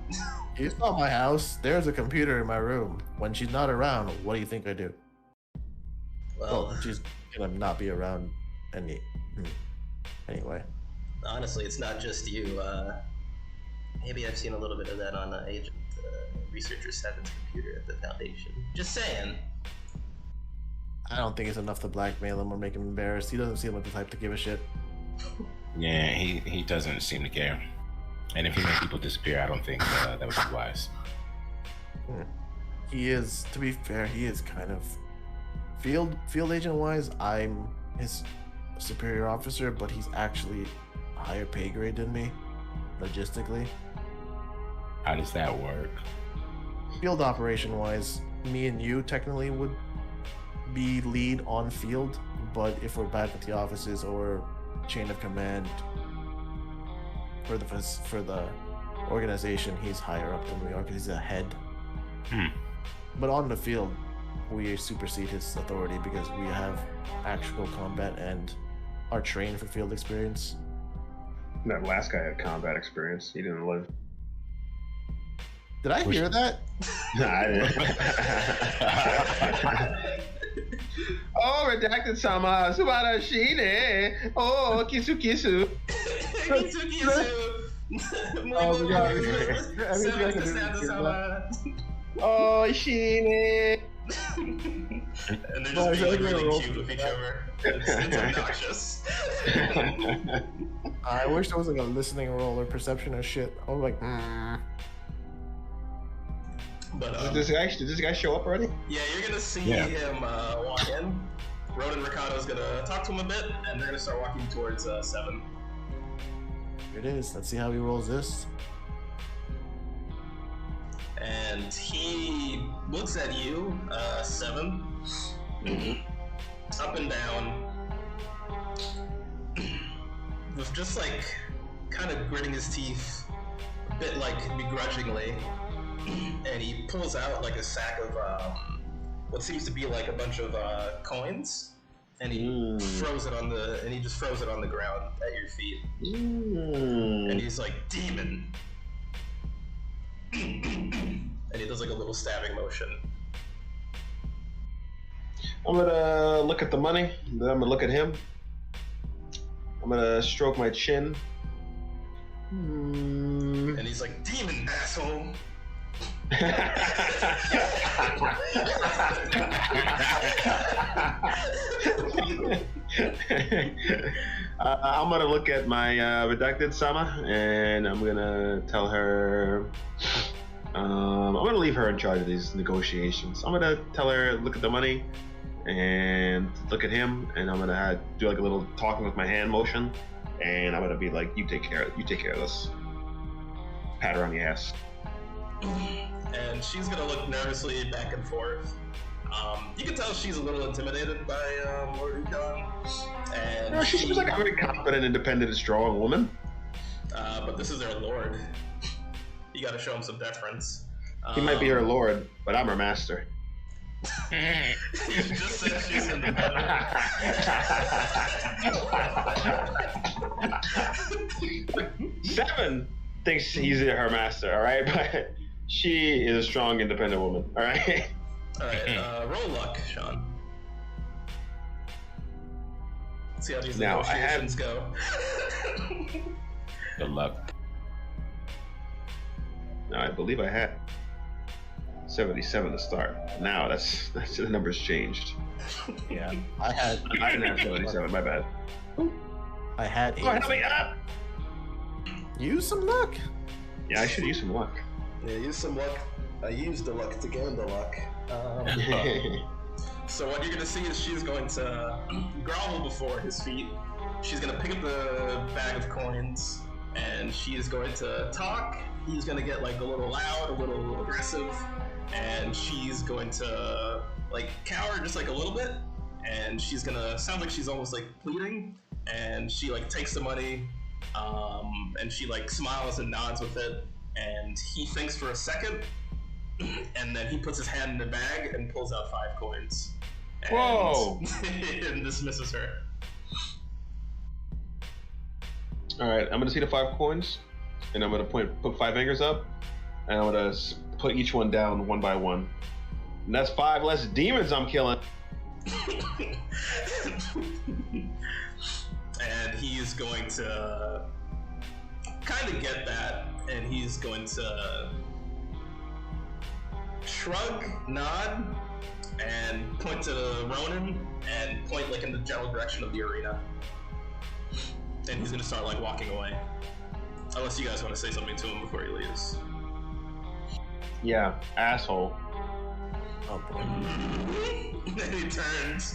You saw my house. There's a computer in my room. When she's not around, what do you think I do? Well, She's gonna not be around anyway. honestly, it's not just you. Maybe I've seen a little bit of that on Agent Researcher 7's computer at the Foundation. Just saying. I don't think it's enough to blackmail him or make him embarrassed. He doesn't seem like the type to give a shit. Yeah, he doesn't seem to care. And if he makes people disappear, I don't think that would be wise. He is, to be fair, he is kind of field agent wise. I'm his superior officer, but he's actually a higher pay grade than me, logistically. How does that work? Field operation wise, me and you technically would be lead on field, but if we're back at the offices or chain of command for the organization, he's higher up than we are because he's a head. But on the field, we supersede his authority because we have actual combat and are trained for field experience. That last guy had combat experience. He didn't live. Did I hear that? Nah, I didn't. Oh, redacted sama. Subara shine. Oh, kisu kisu. Kisu kisu. Oh my god. Oh, shine. And they're just being really cute with each other. It's obnoxious. I wish there was like a listening roll or perception or shit. I was like, But Did this guy show up already? yeah, you're gonna see him walk in. Ronan Ricardo's gonna talk to him a bit, and they're gonna start walking towards 7. Here it is. Let's see how he rolls this. And he looks at you, 7, up and down, with just like kind of gritting his teeth, a bit like begrudgingly, and he pulls out like a sack of what seems to be like a bunch of coins, and he throws it on the ground at your feet, and he's like, "Demon." And he does like a little stabbing motion. I'm gonna look at the money, then I'm gonna look at him. I'm gonna stroke my chin. And he's like, "Demon, asshole." I'm gonna look at my redacted sama, and I'm gonna tell her. I'm gonna leave her in charge of these negotiations. I'm gonna tell her, look at the money, and look at him, and I'm gonna do like a little talking with my hand motion, and I'm gonna be like, "You take care of this." Pat her on the ass. And she's gonna look nervously back and forth. You can tell she's a little intimidated by Lord Ukon. And No, she seems like a very confident, independent, and strong woman. But this is their lord. You gotta show him some deference. He might be her lord, but I'm her master. You just said she's independent. 7 thinks he's her master, all right? But she is a strong, independent woman, all right? Alright, roll luck, Sean. Let's see how these Now, negotiations go. Good luck. Now, I believe I had 77 to start. Now, that's the numbers changed. Yeah, I didn't have 77, my bad. I had 8. Oh, help me up! Use some luck. Yeah, I should use some luck. Yeah, use some luck. I used the luck to gain the luck. So what you're gonna see is she's going to grovel before his feet. She's gonna pick up the bag of coins, and she is going to talk. He's gonna get like a little loud, a little aggressive, and she's going to like cower just like a little bit, and she's gonna sound like she's almost like pleading, and she like takes the money, and she like smiles and nods with it, and he thinks for a second, and then he puts his hand in the bag and pulls out 5 coins. And, Whoa! and dismisses her. All right, I'm gonna see the 5 coins, and I'm gonna put 5 fingers up, and I'm gonna put each one down one by one. And that's 5 less demons I'm killing. And he's going to kind of get that, and he's going to shrug, nod, and point to Ronan, and point like in the general direction of the arena. And he's gonna start like walking away. Unless you guys want to say something to him before he leaves. Yeah, asshole. Oh boy. Then he turns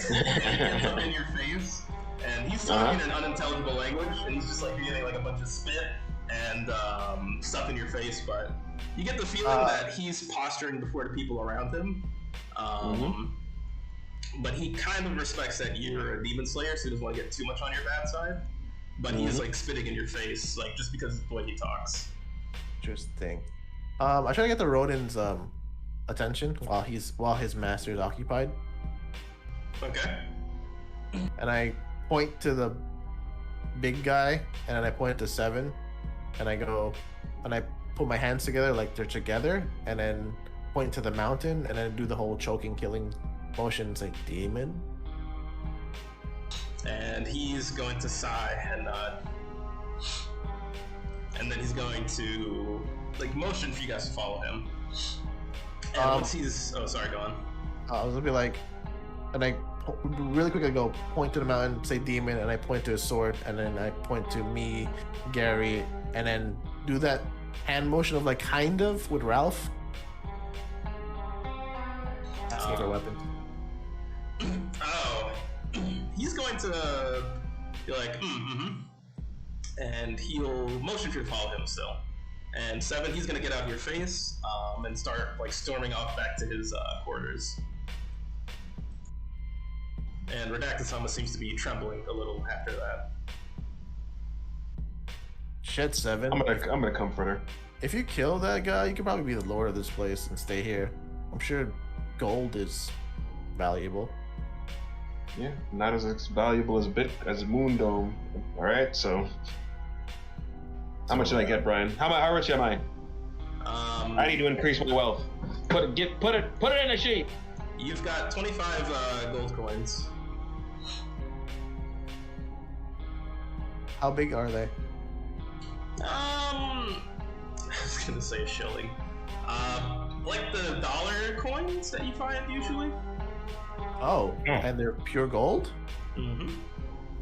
and gets up in your face, and he's talking in an unintelligible language, and he's just like getting like a bunch of spit and stuff in your face, but you get the feeling that he's posturing before the people around him. But he kind of respects that you're a demon slayer, so he doesn't want to get too much on your bad side. But he's like spitting in your face, like just because of the way he talks. Interesting. I try to get the Ronin's attention while his master is occupied, Okay. and I point to the big guy, and then I point to 7, and I go, and I put my hands together like they're together, and then point to the mountain, and then do the whole choking, killing motion, and say demon. And he's going to sigh and nod. And then he's going to like motion for you guys to follow him. And once he's sorry, go on. I was gonna be like, and I really quickly go point to the mountain, say demon, and I point to his sword, and then I point to me, Gary, and then do that hand motion of like kind of with Ralph. Asking for weapons. Oh, he's going to be like, and he'll motion for you to follow him still. And 7, he's gonna get out of your face and start like storming off back to his quarters. And Redacted Sama seems to be trembling a little after that. Shit, 7. I'm gonna comfort her. If you kill that guy, you could probably be the lord of this place and stay here. I'm sure gold is valuable. Yeah, not as valuable as Moon Dome. All right, so how much did I get, Brian? How rich am I? I need to increase my wealth. Put it in a sheet. You've got 25 gold coins. How big are they? I was gonna say a shilling. Like the dollar coins that you find usually. Oh, and they're pure gold? Mm-hmm.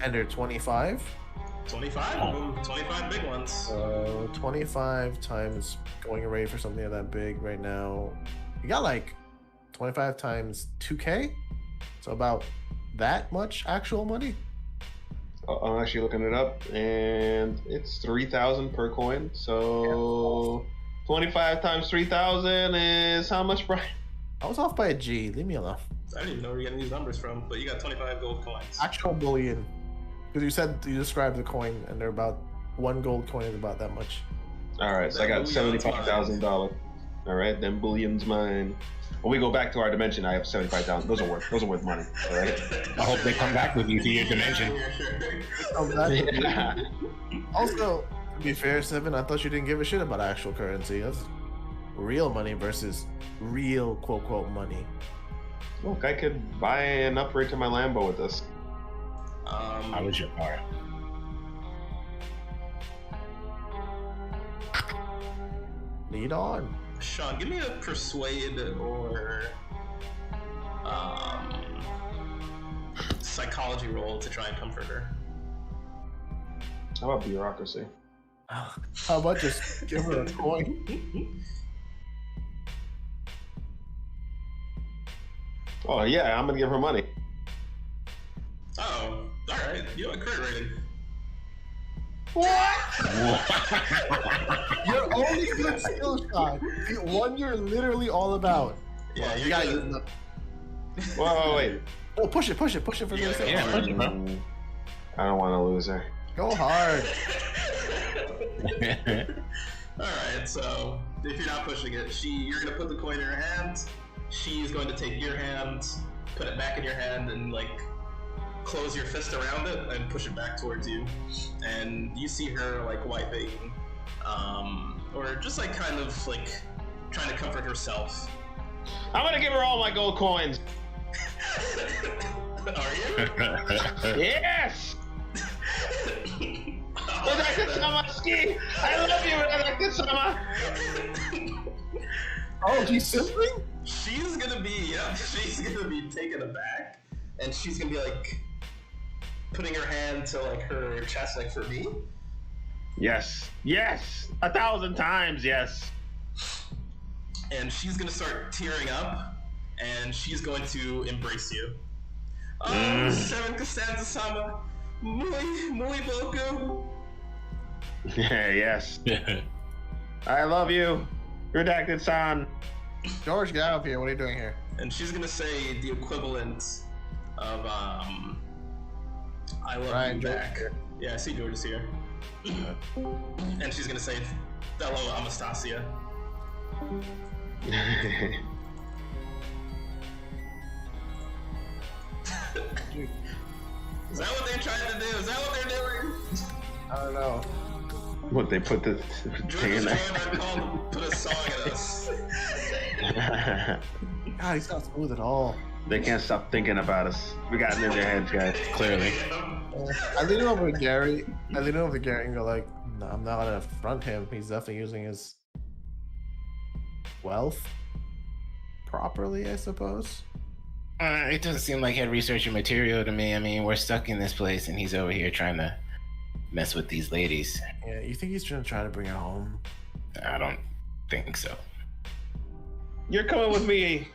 And they're 25? 25? 25 big ones. So 25 times going away for something that big right now. You got like 25 times 2K? So about that much actual money? I'm actually looking it up, and it's 3,000 per coin. So 25 times 3,000 is how much, Brian? I was off by a G. Leave me alone. I don't even know where you're getting these numbers from, but you got 25 gold coins. Actual bullion. Because you described the coin, and they're about 1 gold coin is about that much. All right, so I got $75,000. All right, then bullion's mine. When we go back to our dimension, I have 75,000. Those are worth money. All right. I hope they come back with you to your dimension. Yeah. Also, to be fair, 7, I thought you didn't give a shit about actual currency. That's real money versus real quote quote money. Look, I could buy an upgrade to my Lambo with this. How was your car? Lead on. Sean, give me a persuade or psychology roll to try and comfort her. How about bureaucracy? How about just give her a coin? Oh yeah, I'm gonna give her money. Oh, alright. You have a crit rating. What? Your only good skill shot. The one you're literally all about. Yeah, you got good. it. Whoa, wait. Oh, push it for this. Yeah, push it, bro. I don't want to lose her. Go hard. Alright, so if you're not pushing it, you're gonna put the coin in her hand. She's going to take your hand, put it back in your hand, and like close your fist around it and push it back towards you. And you see her like wiping, or just like kind of like trying to comfort herself. I'm gonna give her all my gold coins. Are you? Yes! Redacted ski! I love you, Redacted-sama! Oh, she's simping? She's gonna be taken aback, and she's gonna be like putting her hand to like her chest, like for me. Yes, 1,000 times, yes. And she's gonna start tearing up, and she's going to embrace you. Oh, Seven Costanza-sama, muy boku. Yes. I love you, Redacted-san. George, get out of here. What are you doing here? And she's gonna say the equivalent of I love Ryan, you George back. here. Yeah, I see George is here. And she's gonna say, "Hello, Anastasia." Is that what they're trying to do? Is that what they're doing? I don't know. What, they put the thing in George there? and called put a song at us. God, he's not smooth at all. They can't stop thinking about us. We got it in their heads, guys. Clearly. I lean over to Gary. And go like, no, I'm not gonna front him. He's definitely using his wealth properly, I suppose. It doesn't seem like he had researching material to me. I mean, we're stuck in this place, and he's over here trying to mess with these ladies. Yeah, you think he's gonna try to bring her home? I don't think so. You're coming with me.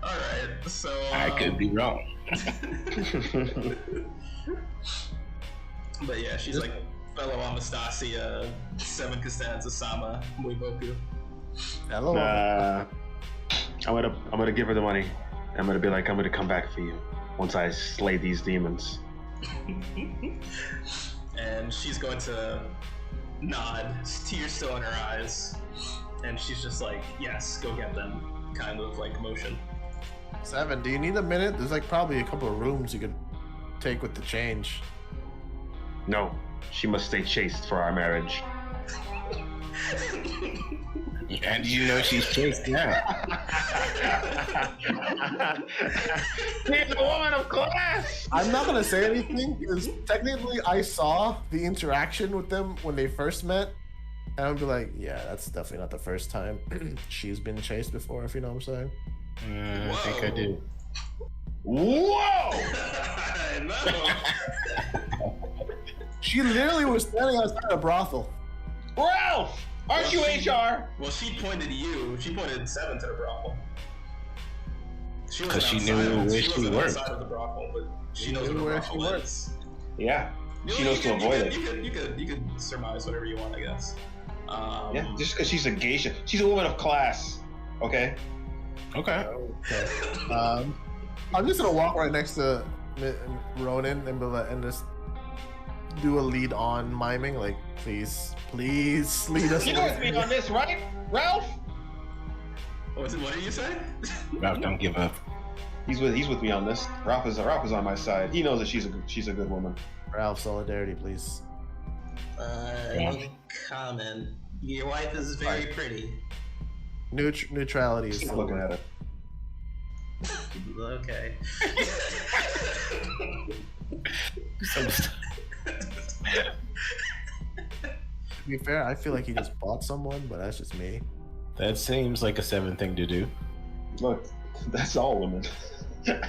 Alright, so I could be wrong. But yeah, she's like, fellow Anastasia, Seven Costanza-sama, muy boku. Hello. I'm gonna give her the money. I'm gonna be like, I'm gonna come back for you once I slay these demons. And she's going to nod, tears still in her eyes, and she's just like, yes, go get them, kind of like motion. 7, do you need a minute? There's like probably a couple of rooms you could take with the change. No, she must stay chaste for our marriage. And you know she's chased now. She's a woman of class. I'm not gonna say anything because technically I saw the interaction with them when they first met, and I'd be like, yeah, that's definitely not the first time she's been chased before, if you know what I'm saying. I think I do. Whoa! I know. She literally was standing outside a brothel. Ralph, aren't you HR? Well, she pointed you. She pointed 7 to the brothel. She 'Cause she wasn't knew outside- where she wasn't worked. outside of the brothel, but she She knows knew where where the she brothel worked. is. Yeah, You she know, knows you to could- avoid it. You could surmise whatever you want, I guess. Yeah, just because she's a geisha. She's a woman of class. Okay? Okay. Okay. I'm just gonna walk right next to Ronan and be like, and just do a lead on miming, like, please lead us. You know with me on this, right, Ralph? What did you say? Ralph, don't give up. He's with me on this. Ralph is on my side. He knows that she's a good woman. Ralph, solidarity, please. Any comment? Your wife is very pretty. Neutrality is Keep looking at her. Okay. To be fair, I feel like he just bought someone, but that's just me. That seems like a 7 thing to do. Look, that's all women. Sounds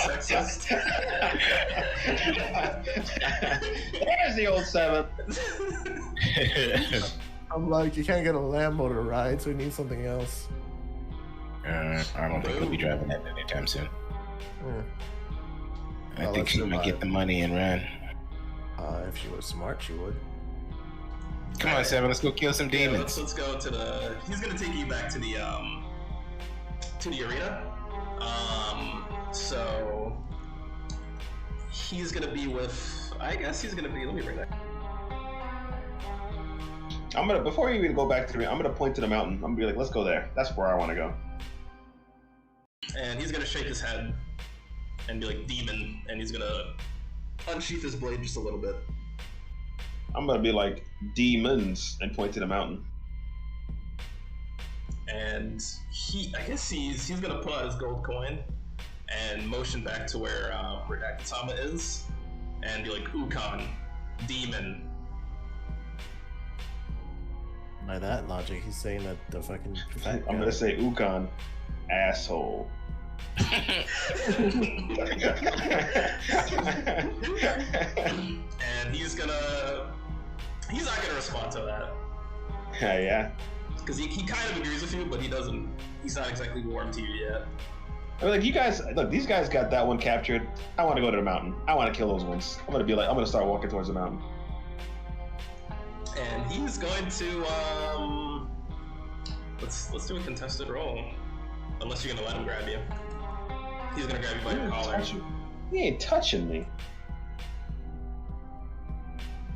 sexist. There's the old 7. I'm like, you can't get a Lambo to ride, so we need something else. I don't think he'll be driving that anytime soon. Hmm. I Well, think let's she might get survive. the money and run. If she was smart, she would. Come on, 7, let's go kill some Yeah, demons. let's go to the. He's gonna take you back to the arena. So he's gonna be with. I guess he's gonna be. Let me bring that. I'm gonna, before you even go back to the, I'm gonna point to the mountain. I'm gonna be like, let's go there. That's where I want to go. And he's gonna shake his head and be like, demon, and he's gonna unsheath his blade just a little bit. I'm gonna be like, demons, and point to the mountain. And I guess he's gonna pull out his gold coin and motion back to where Redacted Sama is, and be like, Ukon, demon. By that logic, he's saying that the fucking. I'm gonna say Ukon, asshole. And he's not gonna respond to that. Yeah. Because he kind of agrees with you, but he's not exactly warm to you yet. I mean, like, you guys, look, these guys got that one captured. I want to go to the mountain. I want to kill those ones. I'm gonna start walking towards the mountain. And he's going to let's do a contested roll. Unless you're gonna let him grab you. He's gonna grab you by your collar. He ain't touching me.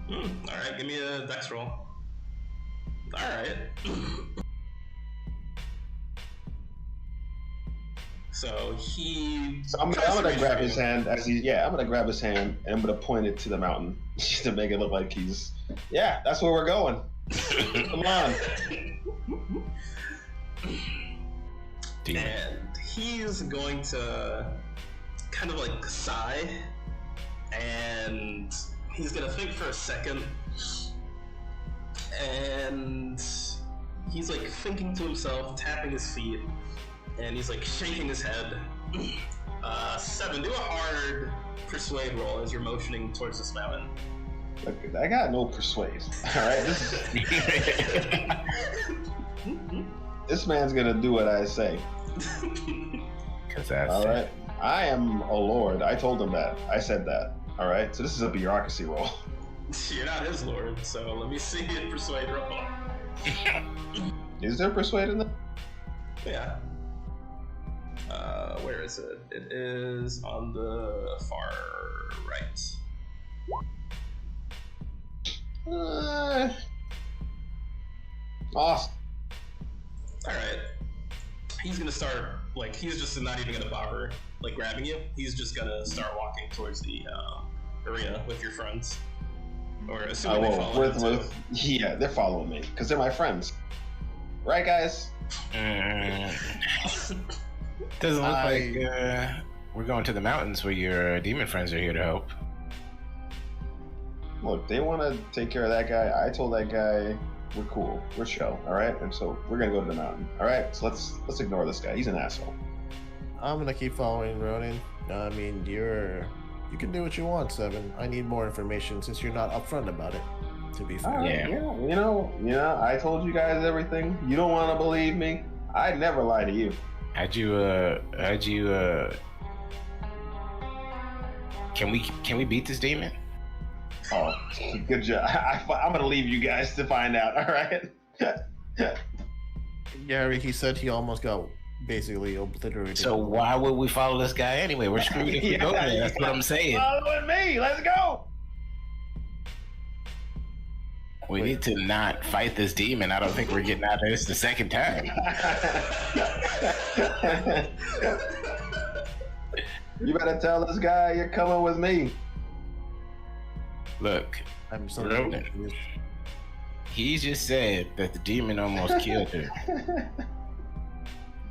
Alright, give me a dex roll. Alright. So I'm gonna grab his hand I'm gonna grab his hand and I'm gonna point it to the mountain just to make it look like he's. Yeah, that's where we're going. Come on. And he's going to kind of like sigh, and he's gonna think for a second, and he's like thinking to himself, tapping his feet, and he's like shaking his head. 7, do a hard persuade roll as you're motioning towards this mountain. Look, I got no persuade. All right, this man's gonna do what I say. All right, I am a lord. I told him that. I said that. All right, so this is a bureaucracy roll. You're not his lord, so let me see it persuade roll. Is there persuade in there? Yeah. Where is it? It is on the far right. Awesome. Alright. He's gonna start, like, he's just not even gonna bother, like, grabbing you. He's just gonna start walking towards the arena with your friends. Or assuming they follow him too. Yeah, they're following me, because they're my friends. Right, guys? Doesn't look like we're going to the mountains where your demon friends are here to help. Look, they want to take care of that guy. I told that guy we're cool, we're chill, all right? And so we're gonna go to the mountain, all right? So let's ignore this guy. He's an asshole. I'm gonna keep following Ronin. I mean, you can do what you want, Seven. I need more information since you're not upfront about it. To be fair. Yeah. You know, I told you guys everything. You don't want to believe me. I'd never lie to you. How'd you can we beat this demon? Oh, good job. I'm gonna leave you guys to find out. All right. Gary, he said he almost got basically obliterated. So why would we follow this guy anyway? We're screwed if we go there. That's what I'm saying. Following me. Let's go. We need to not fight this demon. I don't think we're getting out of this the second time. You better tell this guy you're coming with me. Look, I'm so Ronan, he just said that the demon almost killed her.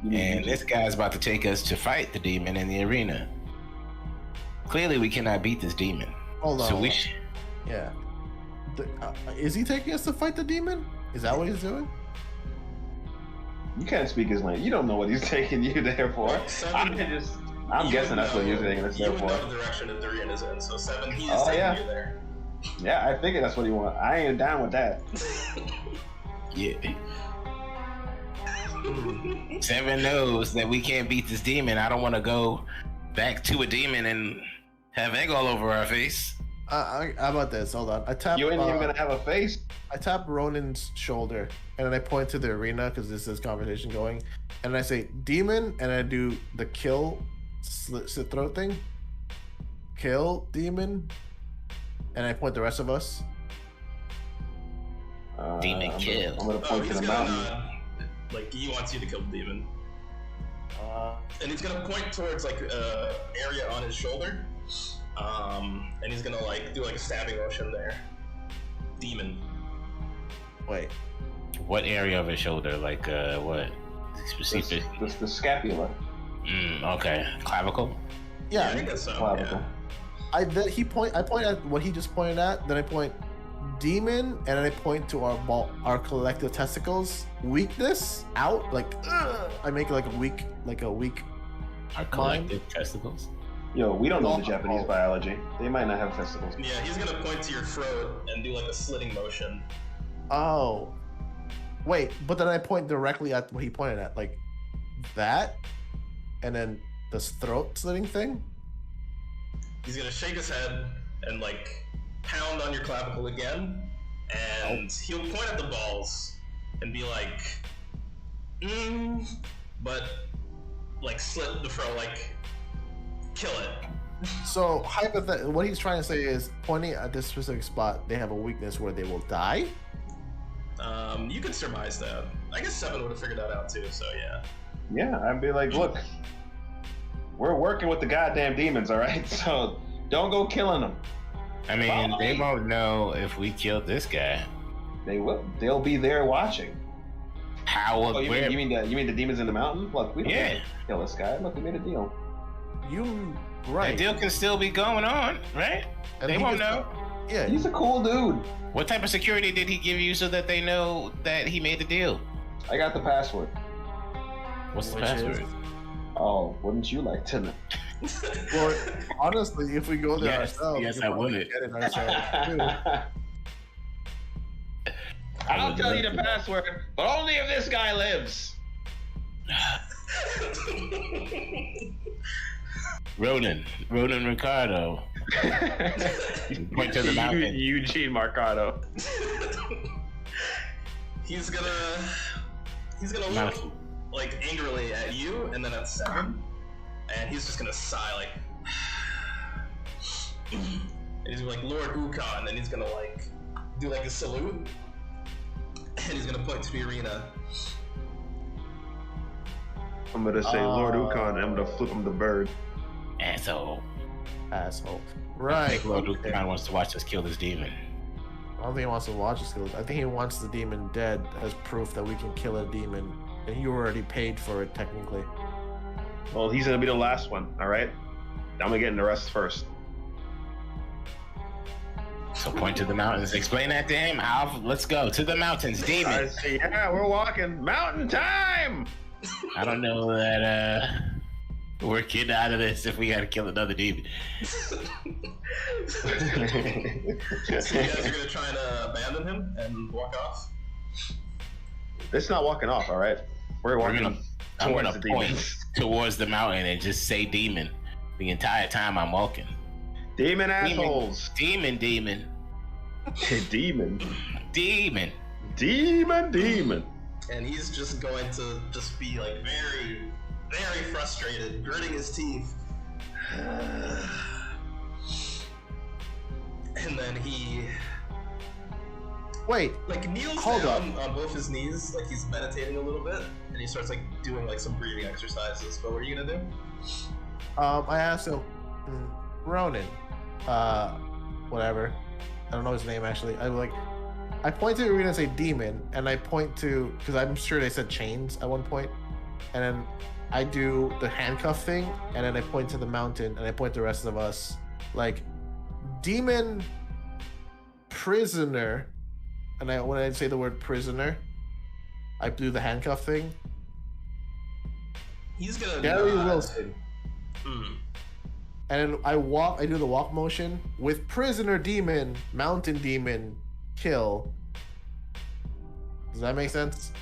And this guy's about to take us to fight the demon in the arena. Clearly, we cannot beat this demon. Hold on. So we should. Yeah. Is he taking us to fight the demon? Is that what he's doing? You can't speak his language. You don't know what he's taking you there for. I'm guessing that's what you're taking us there for. You would know the direction that the arena is in, so 7, he is taking you there. Yeah, I figured that's what he wants. I ain't down with that. Yeah. 7 knows that we can't beat this demon. I don't want to go back to a demon and have egg all over our face. How about this? Hold on. I tap. You ain't even gonna have a face. I tap Ronin's shoulder and then I point to the arena because this is conversation going, and I say demon, and I do the kill slit throat thing. kill demon, and I point the rest of us. Demon kill. I'm gonna point to he's the gonna mountain. nod. Like, he wants you to kill the demon. And he's gonna point towards, like, area on his shoulder. And he's gonna, like, do, like, a stabbing motion there. Demon. Wait. What area of his shoulder? Like, what? Specific? The scapula. Okay. Clavicle? Yeah, I guess so. Clavicle. Yeah. I point at what he just pointed at, then I point demon, and then I point to our collective testicles. Weakness out, like I make it like a weak. Our collective testicles? Yo, we don't know the Oh. Japanese biology. They might not have testicles. Yeah, he's gonna point to your throat and do, like, a slitting motion. Oh, wait, but then I point directly at what he pointed at, like that, and then this throat slitting thing. He's gonna shake his head and, like, pound on your clavicle again, and he'll point at the balls and be like, but, like, slit the throat, like, kill it. So what he's trying to say is pointing at this specific spot, they have a weakness where they will die. You could surmise that. I guess Seven would have figured that out too, so yeah. Yeah, I'd be like, look, we're working with the goddamn demons, all right? So don't go killing them. I mean, they won't know if we killed this guy. They will. They'll be there watching. How? Oh, you mean the demons in the mountain? Look, we don't Yeah. have to kill this guy. Look, we made a deal. You The right? deal can still be going on, right? And They he won't just- know. Yeah, He's a cool dude. What type of security did he give you so that they know that he made the deal? I got the password. What's the Which is- password? Oh, wouldn't you like to know? Well, honestly, if we go there Yes, ourselves, yes, we I could probably would. get it ourselves, too. I'll tell you the password, but only if this guy lives. Ronan Ricardo. Point to the mountain. Eugene Marcado. He's gonna look, Mountain. like, angrily at you, and then at Seven, and he's just gonna sigh, like, and he's gonna be like, Lord Ukon, and he's gonna, like, do, like, a salute, and he's gonna point to the arena. I'm gonna say Lord Ukon, and I'm gonna flip him the bird. Asshole. Asshole. I Right. think Lord okay. Ukon wants to watch us kill this demon. I don't think he wants to watch us kill it. I think he wants the demon dead as proof that we can kill a demon, and you already paid for it technically. Well, he's gonna be the last one, all right? I'm gonna get in the rest first. So point to the mountains. Explain that to him. Let's go to the mountains, I demon. see. Yeah, we're walking. Mountain time. I don't know that we're getting out of this if we gotta kill another demon. So you guys are gonna try to abandon him and walk off? It's not walking off, all right? We're walking I'm towards gonna the point demons. towards the mountain and just say demon the entire time I'm walking. Demon assholes. Demon. Demon. Demon. Demon. And he's just going to just be, like, very, very frustrated, gritting his teeth. And then he, Wait, like, kneels Hold down on both his knees, like he's meditating a little bit, and he starts, like, doing, like, some breathing exercises. What were you gonna do? I asked him, Ronan, whatever. I don't know his name actually. I point to the arena and say demon, and I point to, because I'm sure they said chains at one point, and then I do the handcuff thing, and then I point to the mountain, and I point to the rest of us, like, demon prisoner, and when I say the word prisoner, I do the handcuff thing. He's gonna Gary nod. Wilson. Hmm. And then I do the walk motion with prisoner demon, mountain demon, kill. Does that make sense?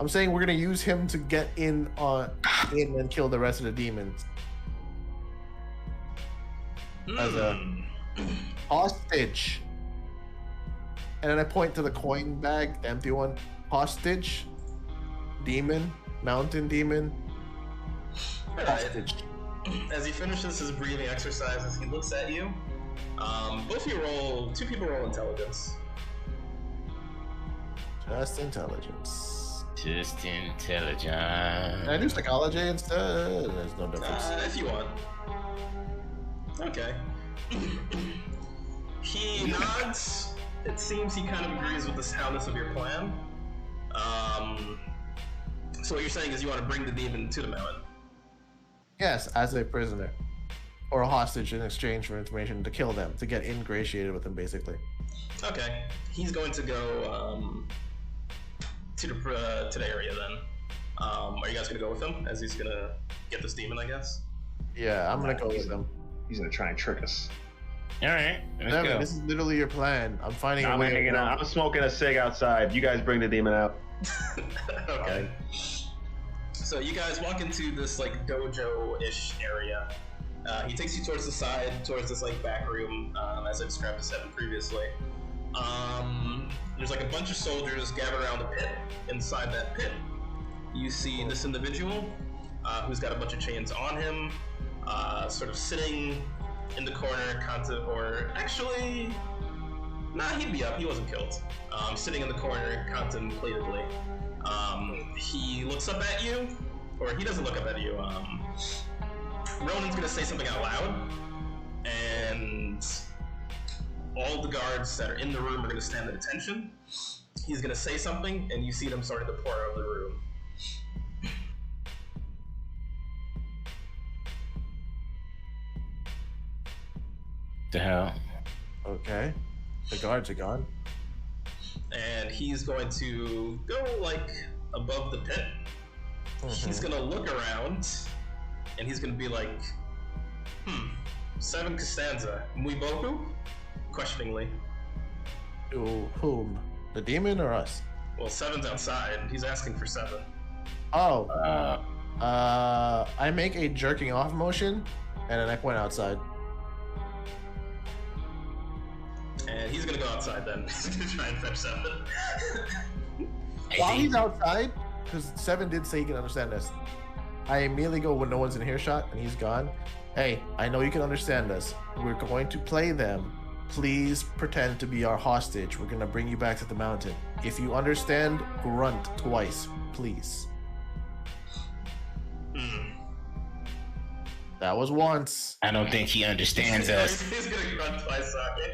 I'm saying we're gonna use him to get in and kill the rest of the demons as a hostage. And then I point to the coin bag, the empty one. Hostage, demon, mountain demon, Alright. hostage. as he finishes his breathing exercises, he looks at you. Both of you roll. 2 people roll intelligence. Just intelligence. Just intelligent. Can I do psychology instead? There's no difference. If you want. Okay. He nods. It seems he kind of agrees with the soundness of your plan. So what you're saying is you want to bring the demon to the mountain. Yes, as a prisoner. Or a hostage in exchange for information to kill them, to get ingratiated with them, basically. Okay. He's going to go to the area then. Are you guys going to go with him as he's going to get this demon, I guess? Yeah, I'm going to go with him. He's gonna try and trick us. All right, let's Devin, go. this is literally your plan. I'm finding a I'm way. hanging out. I'm smoking a cig outside. You guys bring the demon out. Okay. So you guys walk into this like dojo-ish area. He takes you towards the side, towards this like back room, as I described to Seven previously. There's like a bunch of soldiers gathered around the pit. Inside that pit, you see this individual who's got a bunch of chains on him, sort of sitting in the corner, or actually, nah, he'd be up. He wasn't killed. Sitting in the corner contemplatively. He looks up at you, or he doesn't look up at you. Ronan's gonna say something out loud, and all the guards that are in the room are gonna stand at attention. He's gonna say something, and you see them starting to pour out of the room. The hell? Okay. The guards are gone. And he's going to go like above the pit. He's gonna look around, and he's gonna be like, Seven Costanza, muy boku? Questioningly. To whom? The demon or us? Well, Seven's outside. He's asking for Seven. Oh. I make a jerking off motion, and then I point outside. And he's gonna go outside then. He's gonna try and fetch Seven. While he's outside, because Seven did say he can understand us, I immediately go when no one's in earshot and he's gone. Hey, I know you can understand us. We're going to play them. Please pretend to be our hostage. We're gonna bring you back to the mountain. If you understand, grunt twice, please. That was once. I don't think he understands us. He's gonna grunt twice, sorry.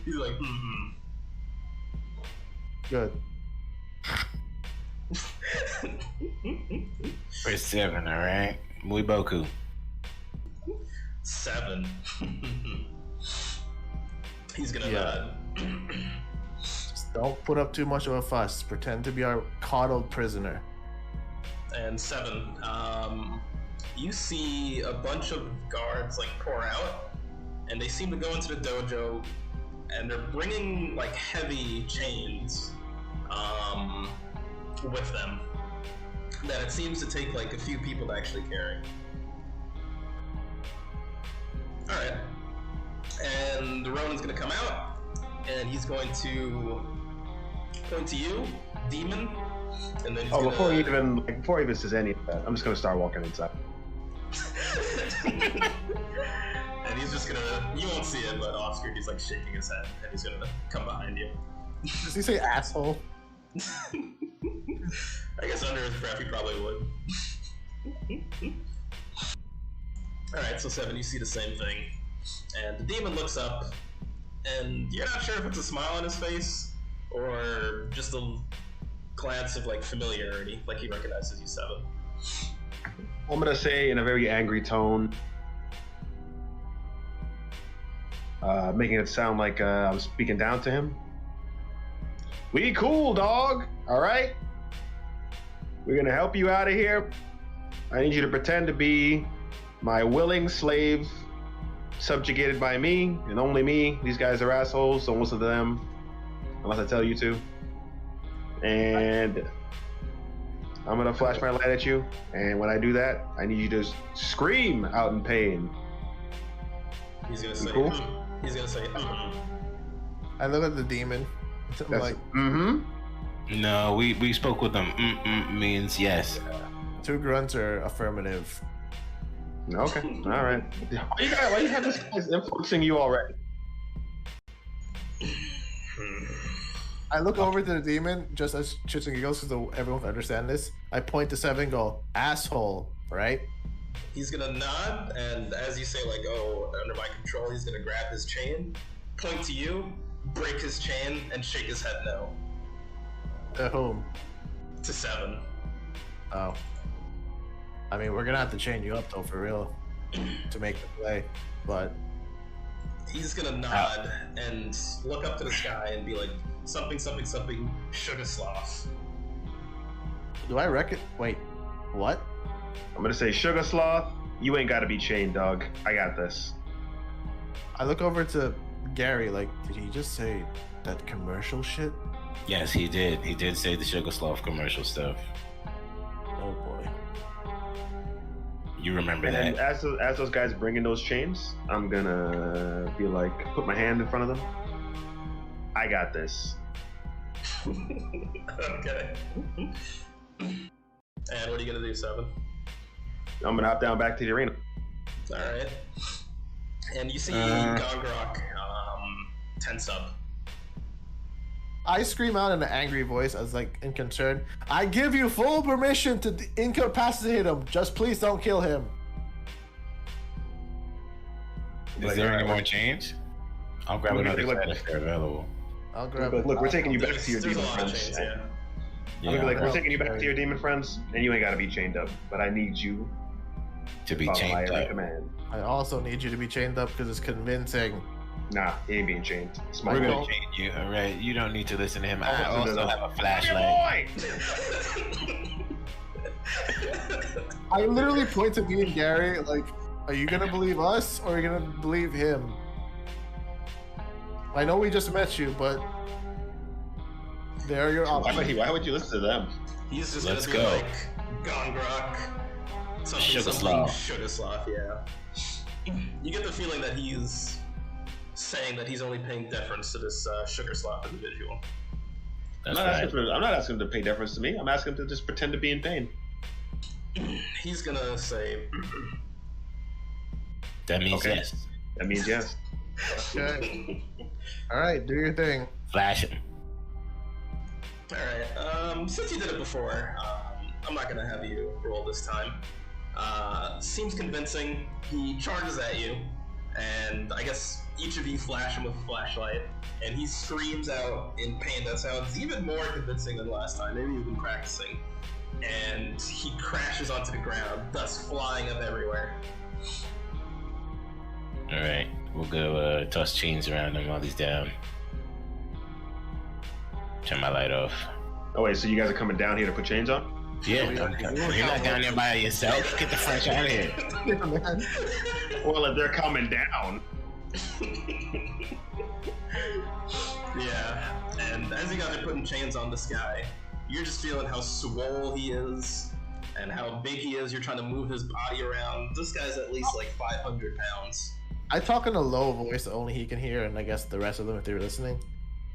He's like, Good. For Seven, all right. Muy boku. Seven. He's gonna Yeah. Just don't put up too much of a fuss. Pretend to be our coddled prisoner. And Seven, you see a bunch of guards like pour out, and they seem to go into the dojo, and they're bringing like heavy chains with them that it seems to take like a few people to actually carry. Alright. And the Ronin's gonna come out, and he's going to point to you, Demon, and then he's gonna... Before he even says any of that, I'm just gonna start walking inside. And he's just gonna, you won't see it, but off screen he's like shaking his head, and he's gonna come behind you. Does he say asshole? I guess under his breath he probably would. Alright, so Seven, you see the same thing. And the demon looks up, and you're not sure if it's a smile on his face, or just a glance of like familiarity, like he recognizes you, Seven. I'm gonna say in a very angry tone, making it sound like I'm speaking down to him. We cool, dog. All right. We're gonna help you out of here. I need you to pretend to be my willing slave, subjugated by me and only me. These guys are assholes. Don't listen to them unless I tell you to. And I'm gonna flash my light at you, and when I do that, I need you to scream out in pain. He's gonna say, cool? He's gonna say, I look at the demon. I'm That's, like, No, we spoke with them. Means yes. Two grunts are affirmative. Okay, all right. Why you have this guy's influencing you already? I look over to the demon just as shits and giggles because everyone can understand this. I point to Seven and go, asshole, right? He's gonna nod, and as you say, like, oh, under my control, he's gonna grab his chain, point to you, break his chain, and shake his head no. To whom? To Seven. Oh. I mean, we're gonna have to chain you up though, for real, to make the play. But he's gonna nod and look up to the sky and be like, something, sugar sloth. do I reckon? Wait, what? I'm gonna say, Sugar Sloth, you ain't gotta be chained, dog. I got this. I look over to Gary. Like, did he just say that commercial shit? Yes, he did. He did say the Sugar Sloth commercial stuff. Oh boy. You remember And that? then as those guys bring in those chains, I'm gonna be like, put my hand in front of them. I got this. Okay. And what are you gonna do, Seven? I'm gonna hop down back to the arena. Alright. And you see Gongrok tense up. I scream out in an angry voice as like in concern. I give you full permission to incapacitate him. Just please don't kill him. Is there any more change? I'll grab another look, set if they're available. I'll grab. Look, we're taking you back to your There's a demon lot of friends. chains, yeah. I'm gonna be like, I'll we're taking you back to your demon friends, and you ain't gotta be chained up, but I need you to be follow my chained every up. command. I also need you to be chained up because it's convincing. Nah, he ain't being chained. It's my We're goal. gonna chain you, alright? You don't need to listen to him. I I'll listen to also them. have a flashlight. I literally point to me and Gary. Like, are you gonna believe us or are you gonna believe him? I know we just met you, but there are your options. Why would you listen to them? He's just Let's gonna be go. like, Gongrok, Sugar something, Sloth. Sugar Sloth, yeah. You get the feeling that he's saying that he's only paying deference to this Sugar Sloth individual. I'm That's right. not asking him to pay deference to me. I'm asking him to just pretend to be in pain. He's gonna say, That means Okay. yes. That means yes. Okay. All right, do your thing. Flash him. alright, since you did it before, I'm not gonna have you roll this time. Seems convincing. He charges at you, and I guess each of you flash him with a flashlight, and he screams out in pain that sounds even more convincing than last time. Maybe you've been practicing. And he crashes onto the ground, dust flying up everywhere. Alright. We'll go toss chains around him while he's down. Turn my light off. Oh wait, so you guys are coming down here to put chains on? Yeah, you're not down there by yourself. Get the fuck out of here. Well, if they're coming down. Yeah, and as you guys are putting chains on this guy, you're just feeling how swole he is and how big he is. You're trying to move his body around. This guy's at least like 500 pounds. I talk in a low voice that only he can hear, and I guess the rest of them, if they're listening,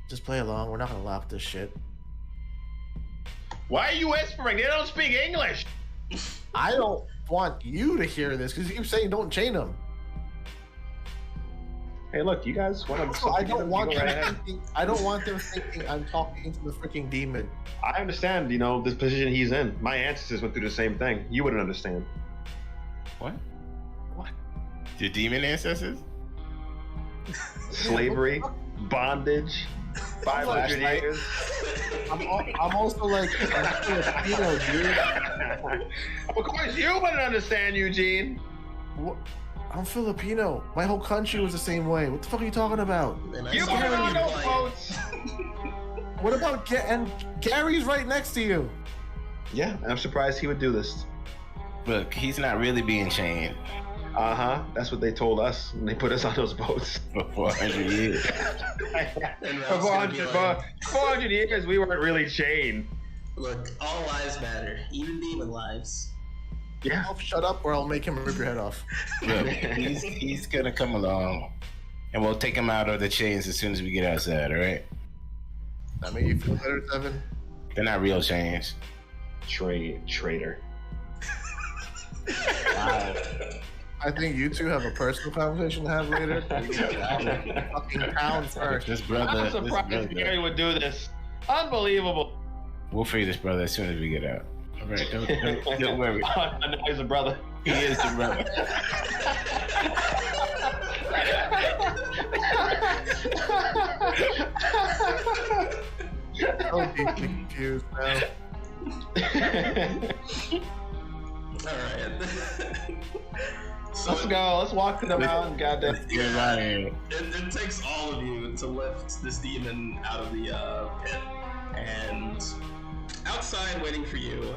just play along. We're not gonna laugh at this shit. Why are you whispering? They don't speak English. I don't want you to hear this because you're saying don't chain him. Hey, look, you guys want to? So I don't want them thinking, I don't want them thinking I'm talking to the freaking demon. I understand, you know, this position he's in. My ancestors went through the same thing. You wouldn't understand. What? What? Your demon ancestors? Slavery, bondage, 500 years. I'm also like, Filipino, dude. Of course, you wouldn't understand, Eugene. What? I'm Filipino. My whole country was the same way. What the fuck are you talking about? And I You saw weren't how on you those play. boats. What about and Gary's right next to you? Yeah, I'm surprised he would do this. Look, he's not really being chained That's what they told us when they put us on those boats. for 400 years. And For Ralph's gonna be 400 years, we weren't really chained. Look, all lives matter, even demon lives. Yeah. Oh, shut up, or I'll make him rip your head off. Look, he's gonna come along, and we'll take him out of the chains as soon as we get outside. All right? That made you feel better, Seven? They're not real chains. Traitor. Wow. I think you two have a personal conversation to have later. Fucking town first. This brother. I'm this surprised brother- Gary would do this. Unbelievable. We'll free this brother as soon as we get out. All right, don't worry. I know he's a brother. He is the brother. So deeply confused now. Alright. Let's go. Let's walk to the mountain. Goddamn. Get out of here. It takes all of you to lift this demon out of the pit, and outside waiting for you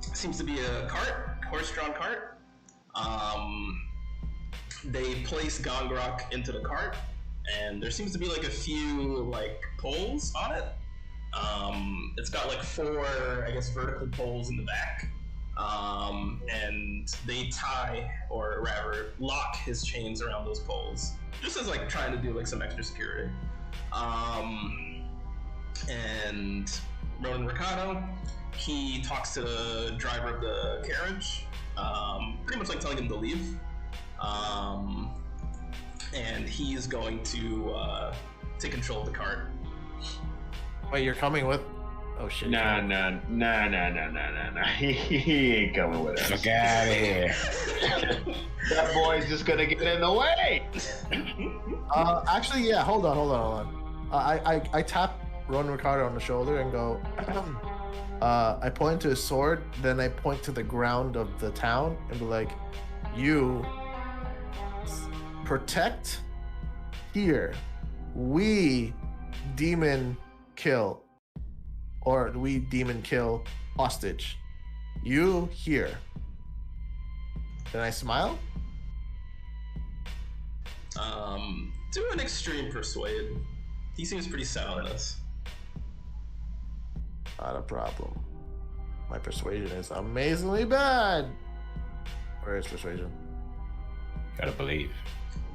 seems to be a cart, horse-drawn cart. They place Gongrok into the cart, and there seems to be like a few like poles on it. It's got like 4, I guess, vertical poles in the back. And they tie, or rather lock his chains around those poles, just as like trying to do like some extra security. And Ronan Ricardo, he talks to the driver of the carriage, pretty much like telling him to leave. And he is going to take control of the cart. Wait, you're coming with? Oh shit. Nah. He ain't coming with us. Fuck out of here. That boy's just gonna get in the way. Actually, yeah. Hold on. I tap Ron Ricardo on the shoulder and go. I point to his sword, then I point to the ground of the town and be like, "You protect here. We demon kill." Or we demon kill hostage. You here. Then I smile? Do an extreme persuade. He seems pretty set on this. Not a problem. My persuasion is amazingly bad. Where is persuasion? Gotta believe.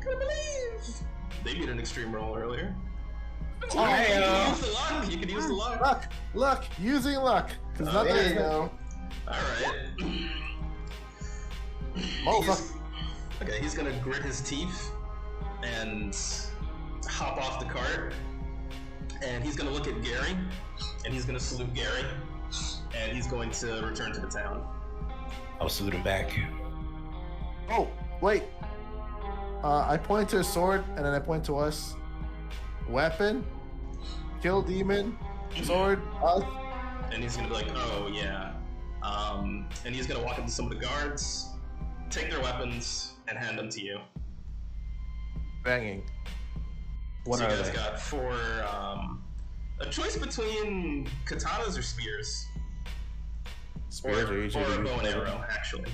Gotta believe! They did an extreme roll earlier. Oh, you can use the luck. You can use the luck. Luck. Using luck. Because nothing. There you go. Alright. Okay, he's gonna grit his teeth and hop off the cart. And he's gonna look at Gary. And he's gonna salute Gary. And he's going to return to the town. I'll salute him back. Oh, wait. I point to his sword and then I point to us. Weapon, kill demon, sword, us. And he's gonna be like, oh yeah. And he's gonna walk up to some of the guards, take their weapons, and hand them to you. Banging. What so are you guys they? got 4, a choice between katanas or spears. Spears are easier to or a use. bow and arrow, actually.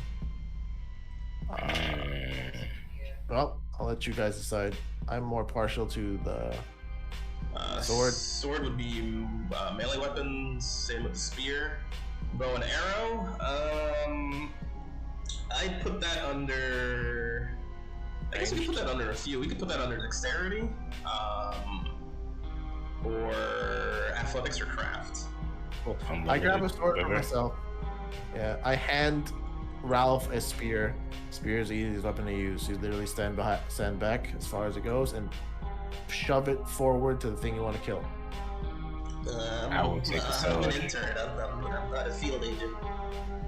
Well, I'll let you guys decide. I'm more partial to the sword. Sword would be melee weapons, same with the spear. Bow and arrow, I'd put that under... I guess we could put that under a few. We could put that under dexterity, or athletics or craft. Cool. I grab a sword for myself. Yeah, I hand Ralph a spear. Spear is the easiest weapon to use. You literally stand back as far as it goes and shove it forward to the thing you want to kill. I will take the I'm sword. an intern. I'm not a field agent.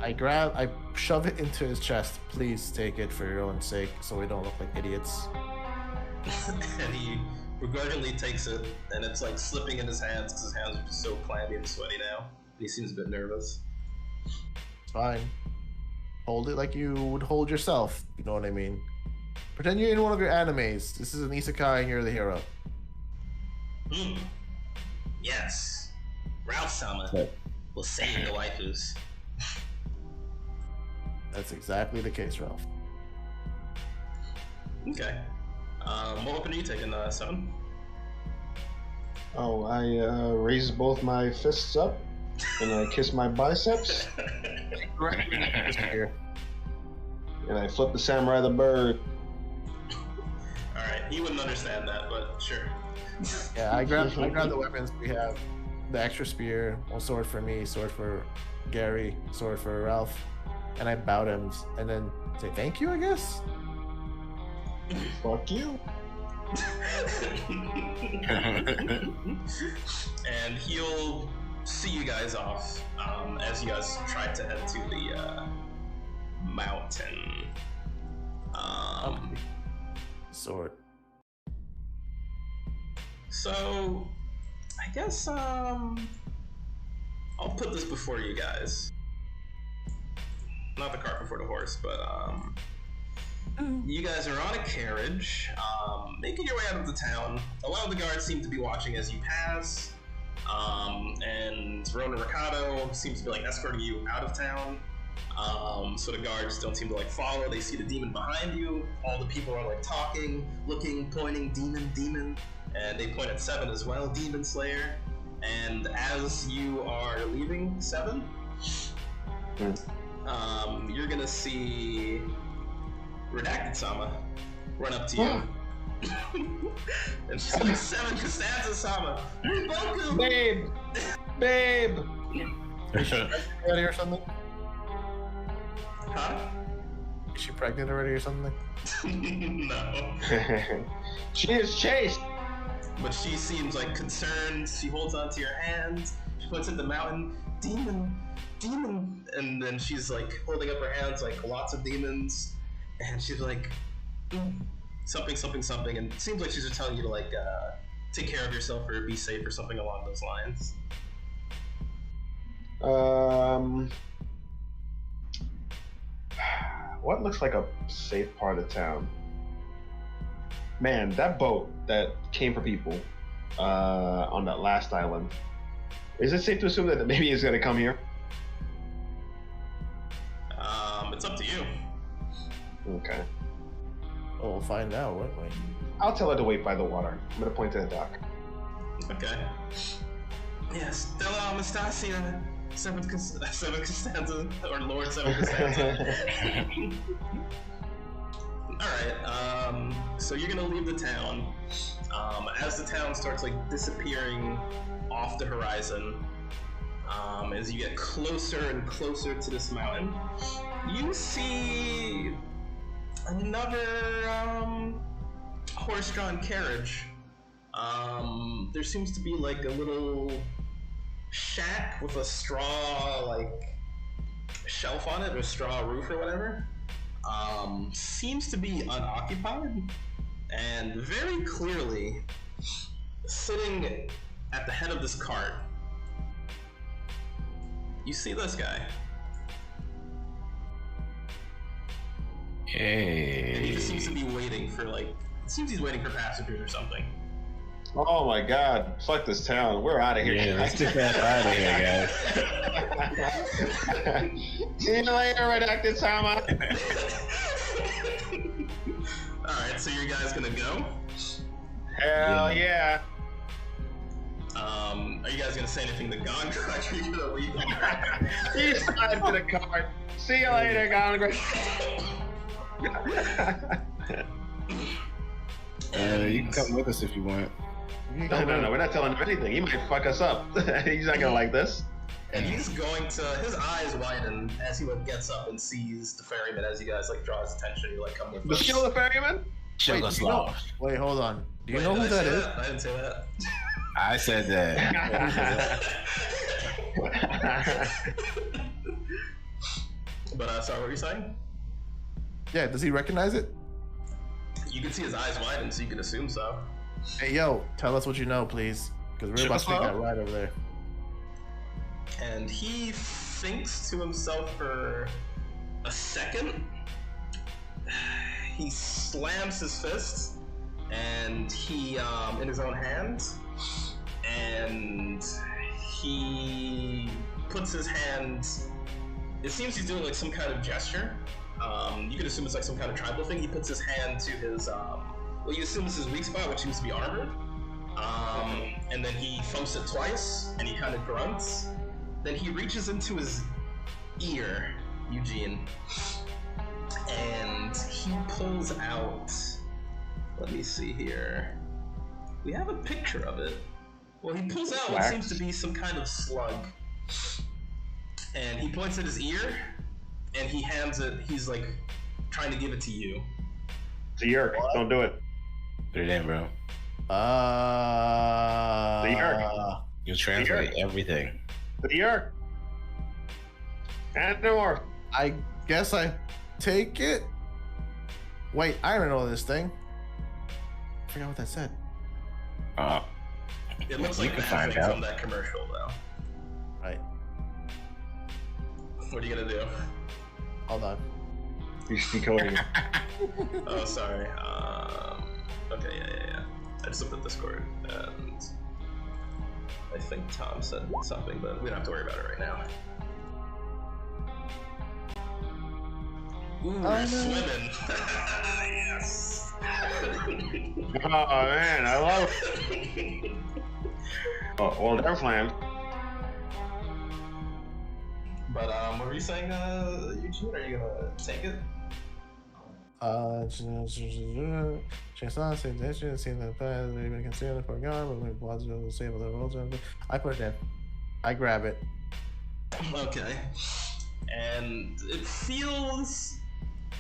I shove it into his chest. Please take it for your own sake, so we don't look like idiots. And he begrudgingly takes it, and it's like slipping in his hands because his hands are just so clammy and sweaty now. He seems a bit nervous. It's fine. Hold it like you would hold yourself. You know what I mean? Pretend you're in one of your animes. This is an isekai and you're the hero. Yes. Ralph-sama will save the waifus. That's exactly the case, Ralph. Okay. What weapon are you taking, 7? Oh, I raise both my fists up and I kiss my biceps and I flip the samurai the bird. Alright, he wouldn't understand that, but sure. Yeah, I grab the weapons. We have the extra spear, one sword for me, sword for Gary, sword for Ralph, and I bow him and then say thank you, I guess. Fuck you. And he'll see you guys off as you guys try to head to the mountain. Sword. So, I guess I'll put this before you guys. Not the cart before the horse, but you guys are on a carriage, making your way out of the town. A lot of the guards seem to be watching as you pass, and Rona Ricardo seems to be like escorting you out of town. So the guards don't seem to like follow. They see the demon behind you. All the people are like talking, looking, pointing, demon, and they point at Seven as well, Demon Slayer. And as you are leaving Seven, you're gonna see Redacted Sama run up to you. And she's like, Seven Costanza Sama, welcome! Babe! Is she pregnant already or something? Huh? Is she pregnant already or something? No. She is chased. But she seems like concerned. She holds onto your hand. She points at the mountain. Demon. And then she's like holding up her hands like lots of demons. And she's like, something. And it seems like she's just telling you to like take care of yourself or be safe or something along those lines. What looks like a safe part of town? Man, that boat that came for people on that last island. Is it safe to assume that maybe he's gonna come here? It's up to you. Okay. Oh, we'll find out, won't we? I'll tell her to wait by the water. I'm gonna point to the dock. Okay. Yes, Stella Anastasia, Seventh Costanza, or Lord Seventh Costanza. Alright, so you're gonna leave the town. As the town starts like disappearing off the horizon, as you get closer and closer to this mountain, you see another horse-drawn carriage. There seems to be like a little shack with a straw like shelf on it, or straw roof or whatever. Seems to be unoccupied, and very clearly sitting at the head of this cart, you see this guy. Hey. And he just seems to be waiting for like, it seems he's waiting for passengers or something. Oh my god, fuck this town. We're out of here. Yeah, let's get that out of here, guys. See you later, Redacted Sama. Alright, so you guys gonna go? Hell yeah. Are you guys gonna say anything to Gone Crutch, or are you gonna leave? He's tied to the cart. See you later, Gone. You can come with us if you want. No, we're not telling him anything. He might fuck us up. He's not gonna like this. And he's going to, his eyes widen as he like gets up and sees the ferryman. As you guys like draw his attention, you like come with The us. kill the ferryman? Show us lost. Wait, hold on. Do you Wait, know who did I that say is? I didn't say that. I said that. But sorry, what were you saying? Yeah, does he recognize it? You can see his eyes widen, so you can assume so. Hey, yo, tell us what you know, please. Because we're about to take that ride over there. And he thinks to himself for a second. He slams his fist, and he in his own hand, and he puts his hand. It seems he's doing like some kind of gesture. You could assume it's like some kind of tribal thing. He puts his hand to his well, you assume it's his weak spot, which seems to be armored. And then he thumps it twice, and he kind of grunts. Then he reaches into his ear, Eugene, and he pulls out, let me see here, we have a picture of it. Well, he pulls out what seems to be some kind of slug, and he points at his ear, and he hands it, he's like, trying to give it to you. It's a yerk. Don't do it. Put it in, bro. The yerk. You'll translate everything. The yerk. And more. I guess I take it. Wait, I don't know this thing. I forgot what that said. It looks You like can magic find out. from that commercial, though. Right. What are you gonna do? Hold on. He's decoding it. Oh, sorry. Okay, yeah. I just looked at Discord, and I think Tom said something, but we don't have to worry about it right now. Ooh, we're swimming. Yes. Oh man, I love it. Oh, well, they're planned. But what were you saying, Eugene? Are you gonna take it? I put it in. I grab it. Okay. And it feels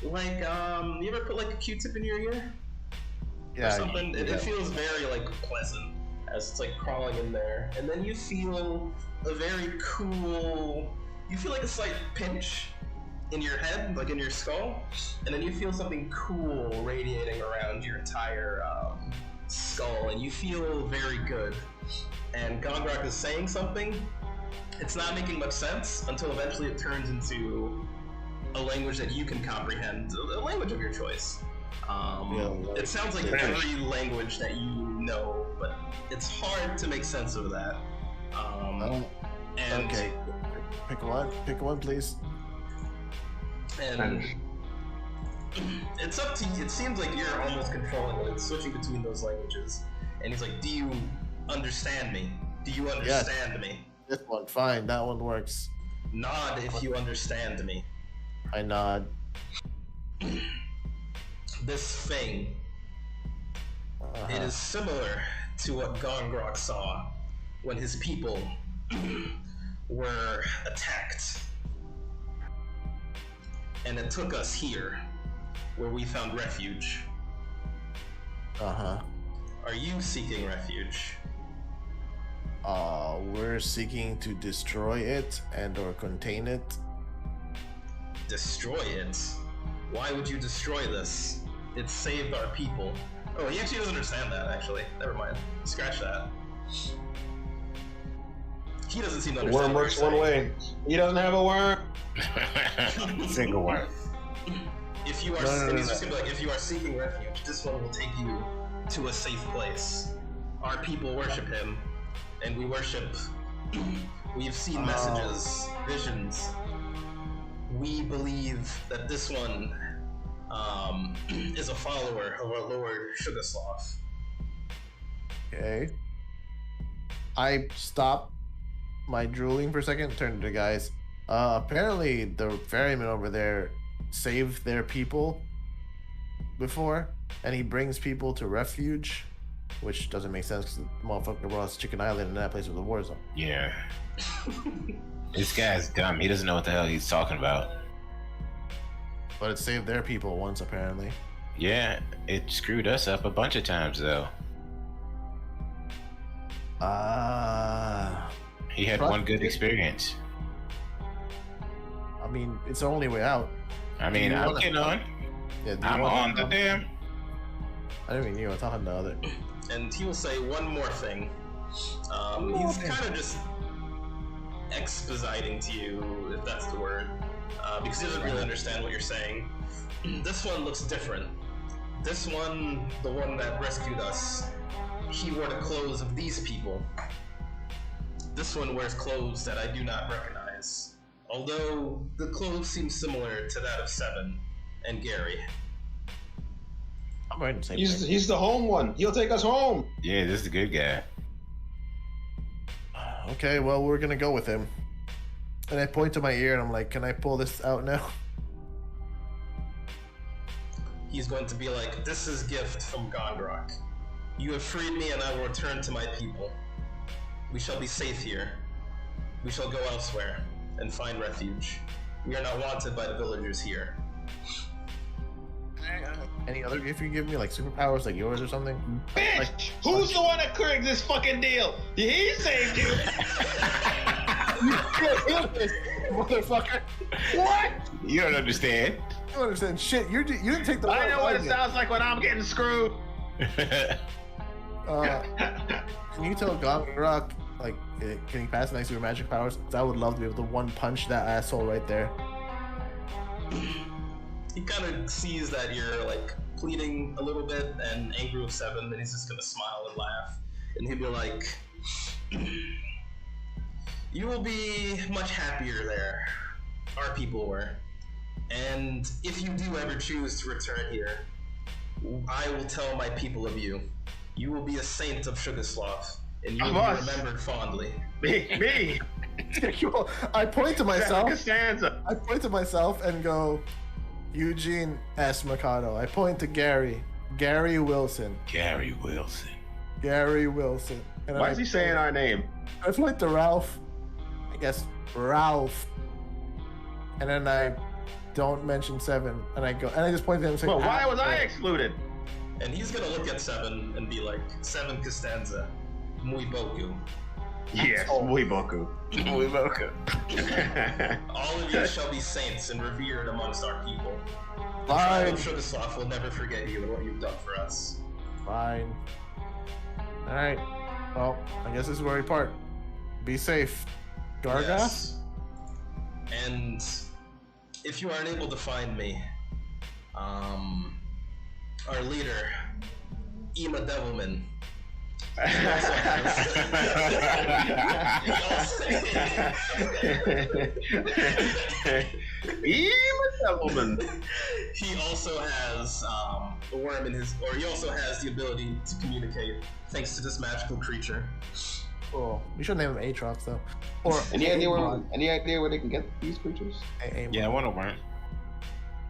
like you ever put like a Q-tip in your ear? Yeah. Or something? It feels very like pleasant as it's like crawling in there. And then you feel a very cool, you feel like a slight pinch in your head, like in your skull, and then you feel something cool radiating around your entire skull, and you feel very good. And Gongrok is saying something. It's not making much sense until eventually it turns into a language that you can comprehend, a language of your choice. It sounds like every language that you know, but it's hard to make sense of that. And Okay. Pick one, please. And it's up to you. It seems like you're almost controlling it. It's switching between those languages. And he's like, do you understand me? Do you understand me? This one, fine. That one works. Nod if you understand me. I nod. This thing, it is similar to what Gongrok saw when his people were attacked. And it took us here, where we found refuge. Are you seeking refuge? We're seeking to destroy it and or contain it. Destroy it? Why would you destroy this? It saved our people. Oh, he actually doesn't understand that, actually. Never mind. Scratch that. He doesn't seem to The understand worm what works you're one saying. way. He doesn't have a worm. Single worm. If you are, No. he's just gonna be like, if you are seeking refuge, this one will take you to a safe place. Our people worship him, and we worship. We've seen messages, visions. We believe that this one is a follower of our Lord Sugarsloth. Okay. I stop my drooling for a second, turn to the guys. Apparently the ferryman over there saved their people before, and he brings people to refuge, which doesn't make sense because the motherfucker brought us Chicken Island and that place was a war zone. Yeah. This guy's dumb. He doesn't know what the hell he's talking about. But it saved their people once, apparently. Yeah, it screwed us up a bunch of times, though. He had one good experience. I mean, it's the only way out. I mean, I'm getting on. Yeah, I'm on the damn. I didn't mean you. I'm talking the other. And he will say one more thing. He's kind of just expositing to you, if that's the word, because he doesn't really understand what you're saying. This one looks different. This one, the one that rescued us, he wore the clothes of these people. This one wears clothes that I do not recognize, although the clothes seem similar to that of Seven and Gary. I'm right in the same He's thing. he's the home one. He'll take us home. Yeah, this is the good guy. Okay, well, we're gonna go with him. And I point to my ear and I'm like, can I pull this out now? He's going to be like, this is gift from Gondrak. You have freed me and I will return to my people. We shall be safe here. We shall go elsewhere and find refuge. We are not wanted by the villagers here. Any other gift you give me, like superpowers, like yours or something? Bitch, Like, who's the one that created this fucking deal? He saved you. Motherfucker. What? You don't understand. You don't understand shit. You didn't take the. I know what it did. sounds like when I'm getting screwed. Can you tell Gongrok, like, can he pass next to your magic powers? 'Cause I would love to be able to one punch that asshole right there. He kind of sees that you're like pleading a little bit and angry with Seven, and he's just gonna smile and laugh, and he'll be like, "You will be much happier there. Our people were, and if you do ever choose to return here, I will tell my people of you. You will be a saint of Sugarsloth, and you will be remembered fondly." Me. I point to myself. Costanza. I point to myself and go, Eugene S. Mikado. I point to Gary. Gary Wilson. Gary Wilson. Gary Wilson. And Why is he saying our name? I point to Ralph. I guess Ralph. And then I don't mention Seven. And I go, and I just point to him and say, Well, why was I excluded? And he's gonna look at Seven and be like, "Seven Costanza, muy boku." Yes, muy boku. Muy boku. All of you shall be saints and revered amongst our people. Fine. Sugarsloth will never forget you and what you've done for us. Fine. Alright. Well, I guess this is where we part. Be safe. Gargas? Yes. And if you are unable to find me, our leader, Ema Devilman, he also he also has a worm in his, or he also has the ability to communicate thanks to this magical creature. Cool. We should name him Aatrox though. Or Any idea where they can get these creatures? Yeah, I want a worm.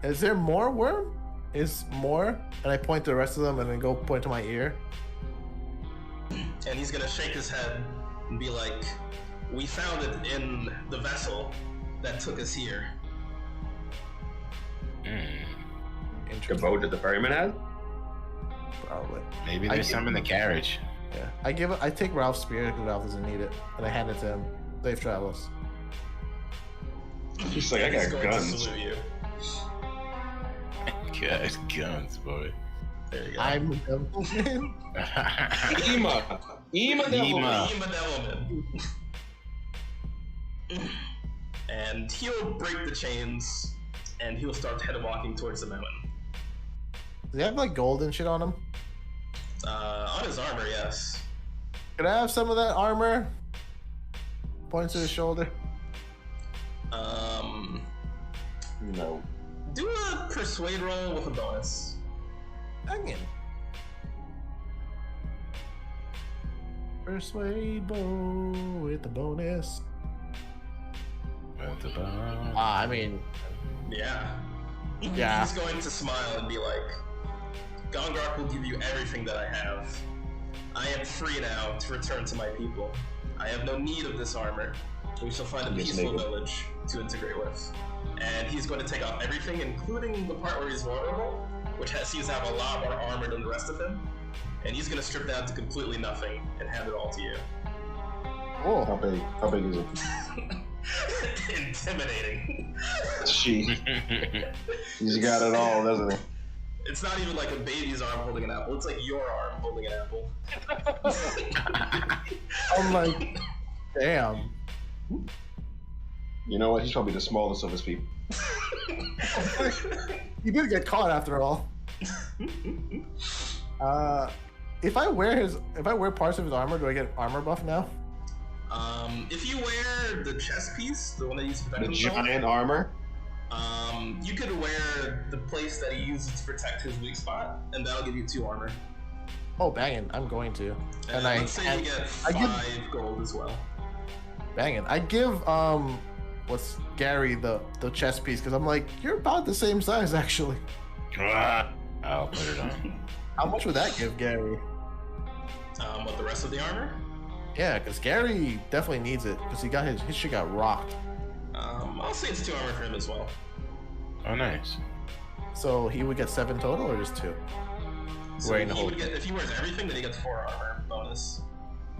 Is there more worm? Is more? And I point to the rest of them and then go point to my ear. And he's gonna shake his head and be like, "We found it in the vessel that took us here." The boat that the ferryman had? Probably. Maybe there's some in the carriage. Yeah. I take Ralph's spear because Ralph doesn't need it, and I hand it to him. Safe travels. He's like, I He's got going to guns. salute you. Guys, guns, boy. There you go. I'm Devilman. Ema Devilman. Ema Devilman. And he'll break the chains, and he'll start head walking towards the mountain. Does he have like gold and shit on him? On his armor, yes. Could I have some of that armor? Points to his shoulder. No. Do a persuade roll with a bonus. Dang. Persuade bow with the bonus. I mean, Yeah. yeah. He's going to smile and be like, "Gongrok will give you everything that I have. I am free now to return to my people. I have no need of this armor. We shall find a peaceful village to integrate with." And he's going to take off everything, including the part where he's vulnerable, which seems to have a lot more armor than the rest of him. And he's going to strip down to completely nothing and hand it all to you. Oh, How big is it? Intimidating. She. He's got it all, doesn't he? It's not even like a baby's arm holding an apple. It's like your arm holding an apple. I'm like, damn. You know what? He's probably the smallest of his people. He did get caught after all. If I wear parts of his armor, do I get armor buff now? If you wear the chest piece, the one that uses to protect The himself, giant armor? you could wear the place that he uses to protect his weak spot, and that'll give you 2 armor. Oh, banging! I'm going to. And let's say you get 5 gold as well. Banging! I give what's Gary the chest piece because I'm like, you're about the same size actually. I'll put it on. How much would that give Gary? What, the rest of the armor? Yeah, because Gary definitely needs it because he got his shit got rocked. I'll say it's 2 armor for him as well. Oh, nice. So he would get 7 total, or just 2? So Wearing the he whole would get, if he wears everything, then he gets 4 armor bonus.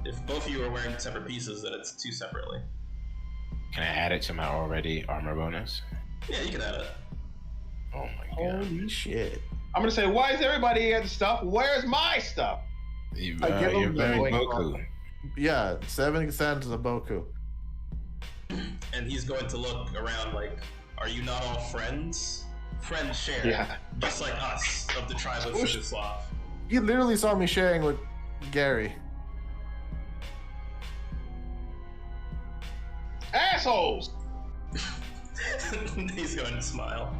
If both of you are wearing separate pieces, then it's 2 separately. Can I add it to my already armor bonus? Yeah, you can add it. Oh my god. Holy shit. I'm gonna say, why is everybody getting stuff? Where's my stuff? You, I give you're him the very white Goku. Yeah, 7 cents is a Boku. And he's going to look around like, are you not all friends? Friends share. Yeah. Just like us, of the tribe of Sugaslav. He literally saw me sharing with Gary. Assholes! He's going to smile.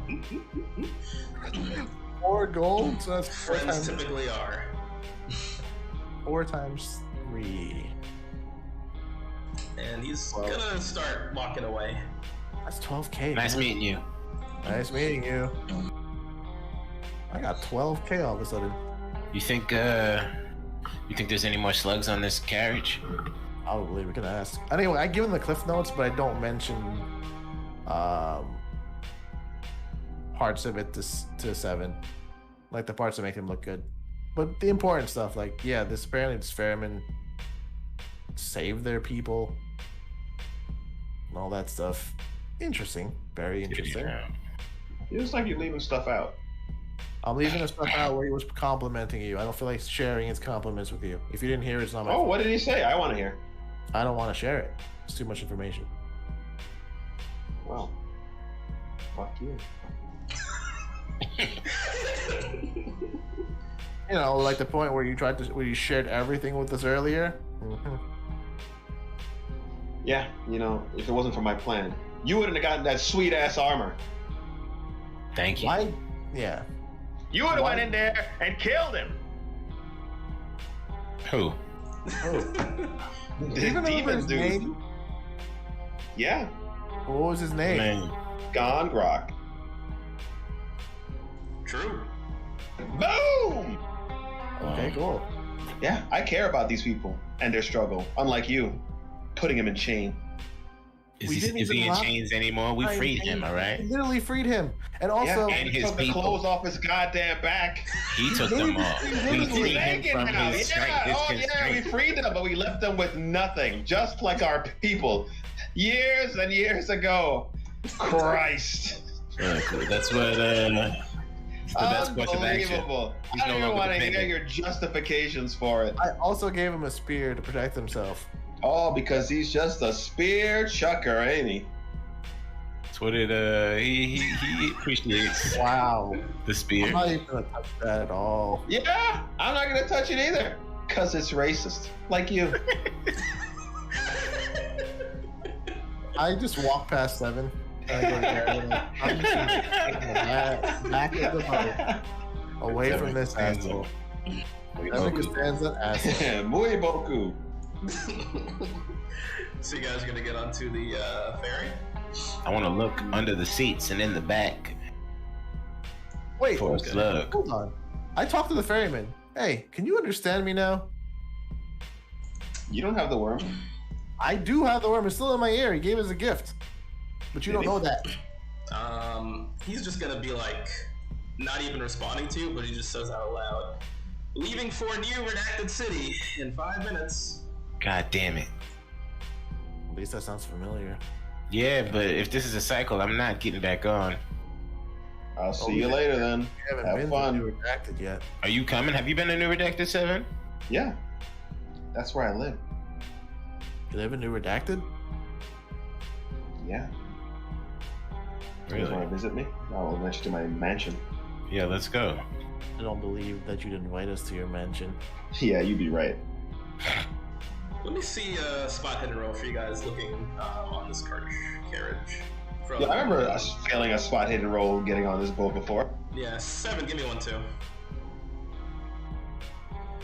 4 gold, so that's 4 Friends times, typically are. 4 times 3. And he's Well. gonna start walking away. That's 12k. Nice man. meeting you. Nice meeting you. I got 12k all of a sudden. You think there's any more slugs on this carriage? Probably, we can ask. Anyway, I give him the cliff notes, but I don't mention parts of it to 7. Like the parts that make him look good. But the important stuff, like, yeah, apparently this ferryman saved their people. And all that stuff. Interesting. Very interesting. Yeah. It looks like you're leaving stuff out. I'm leaving the stuff out where he was complimenting you. I don't feel like sharing his compliments with you. If you didn't hear it, it's not my Oh, fault. what did he say? I want to hear. I don't want to share it. It's too much information. Well, fuck you. You know, like the point where you shared everything with us earlier. Mm-hmm. Yeah, you know, if it wasn't for my plan, you wouldn't have gotten that sweet ass armor. Thank you. Why? Yeah. You would have Why- went in there and killed him. Who? Oh. The Do you even remember demon his dude. name? Yeah, What was his name? Man. Gone Grok. True. Boom! Okay, cool. Yeah, I care about these people and their struggle. Unlike you, putting him in chain. Is We he, didn't is he even in lock- chains anymore? We freed him, all We right? literally freed him, and also Yeah, And he his took the people. clothes off his goddamn back. He took them off. We He's freed him naked from now. his Yeah, his oh yeah, we constraint. freed them, but we left them with nothing, just like our people, years and years ago. Christ, Yeah, cool. That's what. It's the best course of action. unbelievable! He's I no don't even longer want to hear dependent. your justifications for it. I also gave him a spear to protect himself. Oh, because he's just a spear chucker, ain't he? That's what it. He appreciates Wow. the I'm spear. not even gonna touch that at all. Yeah, I'm not gonna touch it either, cause it's racist, like you. I just walk past 7. And I go to Gary, and I'm just gonna take the back of the boat, away from this asshole. Seven Costanza asshole. Muy boku. So you guys are gonna get onto the ferry? I want to look under the seats and in the back Wait, for a slug. hold on. I talked to the ferryman. Hey, can you understand me now? You don't have the worm. I do have the worm. It's still in my ear. He gave us a gift. But you don't know that. He's just gonna be like, not even responding to you, but he just says out loud, leaving for new Redacted City in 5 minutes. God damn it. At least that sounds familiar. Yeah, but if this is a cycle, I'm not getting back on. I'll see you later then. We haven't Have been fun. to Redacted yet. Are you coming? Have you been to New Redacted 7? Yeah, that's where I live. You live in New Redacted? Yeah. You Really? want to visit me? I'll invite you to my mansion. Yeah, let's go. I don't believe that you'd invite us to your mansion. Yeah, you'd be right. Let me see a spot hidden roll for you guys looking on this carriage. From, Yeah, I remember us failing a spot hidden roll getting on this boat before. Yeah, 7. Give me 1 too.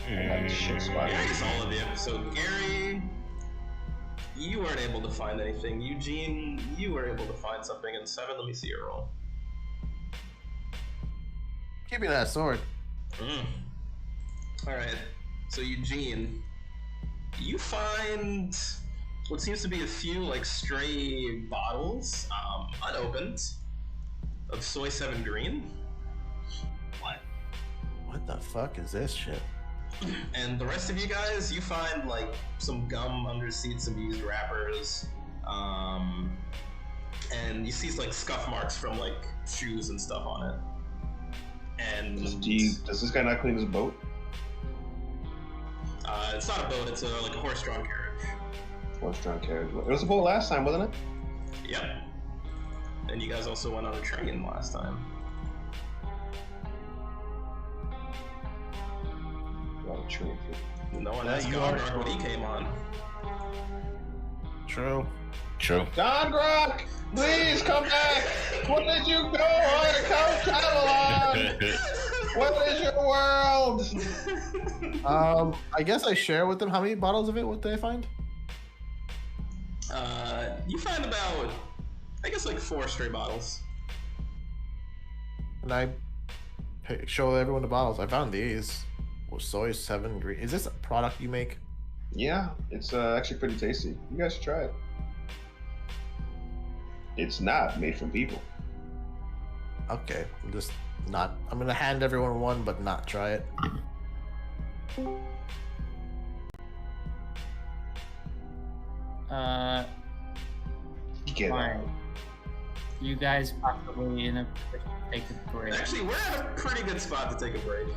I got this shit spot. Yeah, it's all of you. So Gary, you weren't able to find anything. Eugene, you were able to find something. And 7, let me see your roll. Give me that sword. Alright, so Eugene, you find what seems to be a few like stray bottles, unopened, of soy 7 green. The fuck is this shit? And the rest of you guys, you find like some gum under seats, some used wrappers, and you see like scuff marks from like shoes and stuff on it. And does this guy not clean his boat? It's not a boat; it's like a horse-drawn carriage. Horse-drawn carriage. It was a boat last time, wasn't it? Yep. And you guys also went on a train last time. True. No one asked Godrock what he came on. True. Don Grock, please come back. What did you go on? Come travel on. What is your world? I guess I share with them. How many bottles of it? What did I find? You find about, I guess, like 4 stray bottles. And I show everyone the bottles. I found these. Soy 7 green. Is this a product you make? Yeah, it's actually pretty tasty. You guys should try it. It's not made from people. Okay, I'm gonna hand everyone one, but not try it. Get fine. out. You guys possibly in a position to take a break. Actually, we're at a pretty good spot to take a break.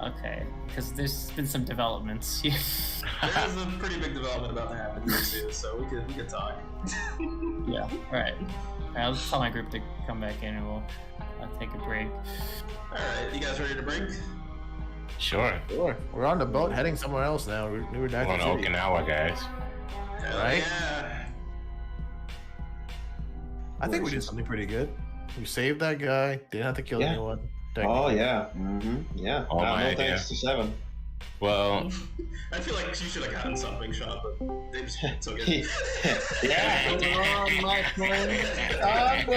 Okay, because there's been some developments. There's a pretty big development about to happen here too, so we could talk. Yeah. All right. I'll tell my group to come back in, and we'll take a break. All right, you guys ready to break? Sure. We're on the boat heading somewhere else now. We're We're on Okinawa, guys. Hell Right? Yeah. I think we did something pretty good. We saved that guy. Didn't have to kill anyone. Oh yeah. Yeah. Oh, my idea. Thanks to 7. Well, I feel like you should have gotten something, Sean, but they just took it. Yeah.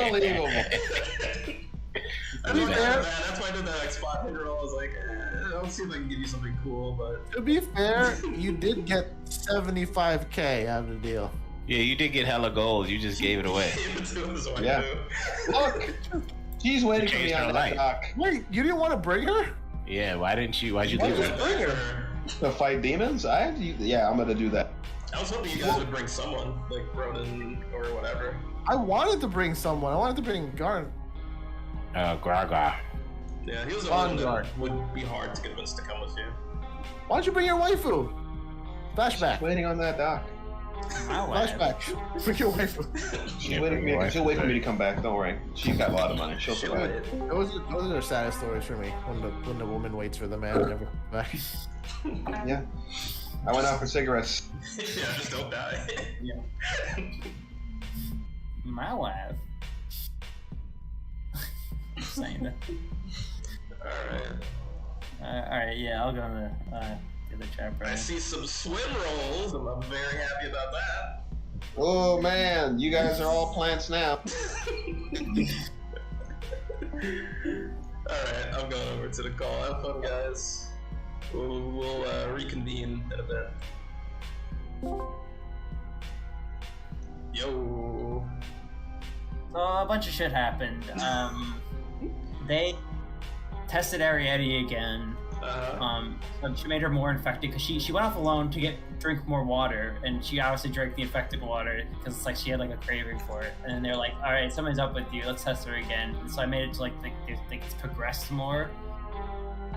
Unbelievable. That's why I did that like, spot hit roll. I was like, I'll see if I can give you something cool, but To be fair, you did get 75k out of the deal. yeah, you did get hella gold. You just gave it away. Yeah. Look, she's waiting for me changed on her that life. dock Wait, you didn't want to bring her? Yeah, why'd you leave her? Bring her. to fight demons. Yeah, I'm gonna do that. I was hoping you guys would bring someone, like Ronan or whatever. I wanted to bring someone. I wanted to bring Garn. Graga. Yeah, he was the On one guard. that would be hard to convince to come with you. Why don't you bring your waifu? Flashback. Waiting on that dock. My wife. Flashback. Bring your waifu. She'll wait for me to come back. Don't worry. She's got a lot of money. She'll survive. Those are the saddest stories for me. When the woman waits for the man and never comes back. Yeah. I went out for cigarettes. Yeah, just don't die. My wife. Saying that. Alright, yeah, I'll go in the chat, I right? see some swim rolls, and I'm very happy about that. Oh man, you guys are all plants now. Alright, I'm going over to the call. Have fun, guys. We'll reconvene in a bit. Yo. So a bunch of shit happened. They tested Ariadne again. So she made her more infected because she went off alone to drink more water, and she obviously drank the infected water because it's like she had like a craving for it. And then they're like, "All right, something's up with you. Let's test her again." And so I made it to like it's progressed more.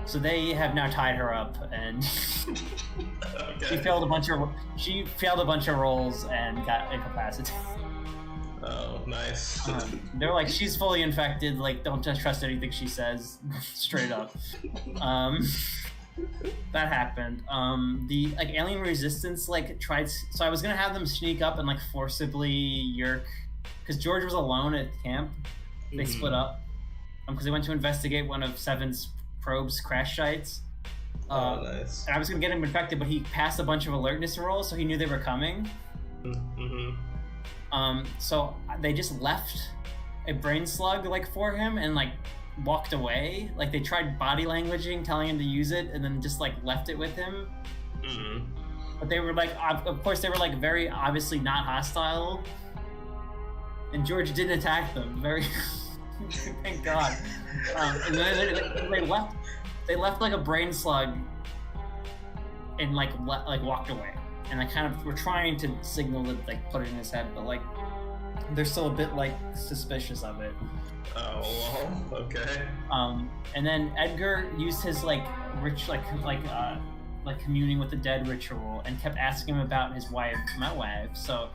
So they have now tied her up, and she failed a bunch of rolls and got incapacitated. Oh, nice. They're like, she's fully infected. Like, don't just trust anything she says, straight up. That happened. The like alien resistance tried. So I was gonna have them sneak up and like forcibly yerk, because George was alone at camp. They split up because they went to investigate one of 7's probe's crash sites. Nice. And I was gonna get him infected, but he passed a bunch of alertness rolls, so he knew they were coming. So they just left a brain slug for him and walked away. Like they tried body languaging, telling him to use it, and then just left it with him. But they were of course they were very obviously not hostile. And George didn't attack them. Very thank God. And then they left. they left like a brain slug and like walked away, and I kind of were trying to signal to like put it in his head, but like they're still a bit like suspicious of it. Oh, well, okay. And then Edgar used his like communing with the dead ritual and kept asking him about my wife. So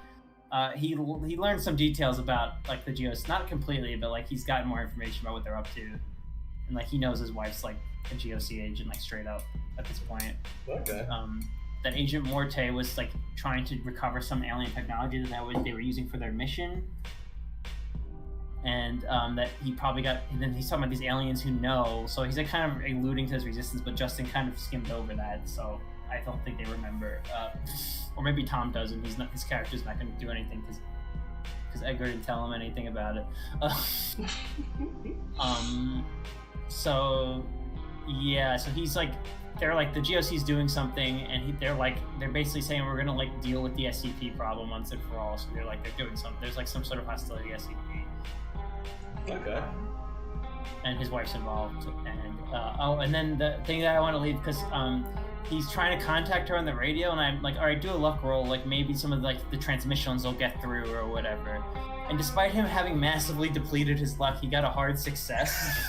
he learned some details about like the Geos, not completely, but like he's gotten more information about what they're up to, and like he knows his wife's like a GOC agent, like straight up at this point. Okay. That Agent Morte was like trying to recover some alien technology that they were using for their mission. And that he probably got, and then he's talking about these aliens who know, so he's like kind of alluding to his resistance, but Justin kind of skimmed over that, so I don't think they remember. Or maybe Tom doesn't. His character's not going to do anything because Edgar didn't tell him anything about it. So yeah, so he's like, they're like, the GOC's doing something, and they're basically saying we're gonna like deal with the SCP problem once and for all. So they're doing something. There's like some sort of hostility to SCP. Okay. And his wife's involved, and and then the thing that I want to leave, because he's trying to contact her on the radio, and I'm like, all right, do a luck roll, like maybe some of like the transmissions will get through or whatever. And despite him having massively depleted his luck, he got a hard success.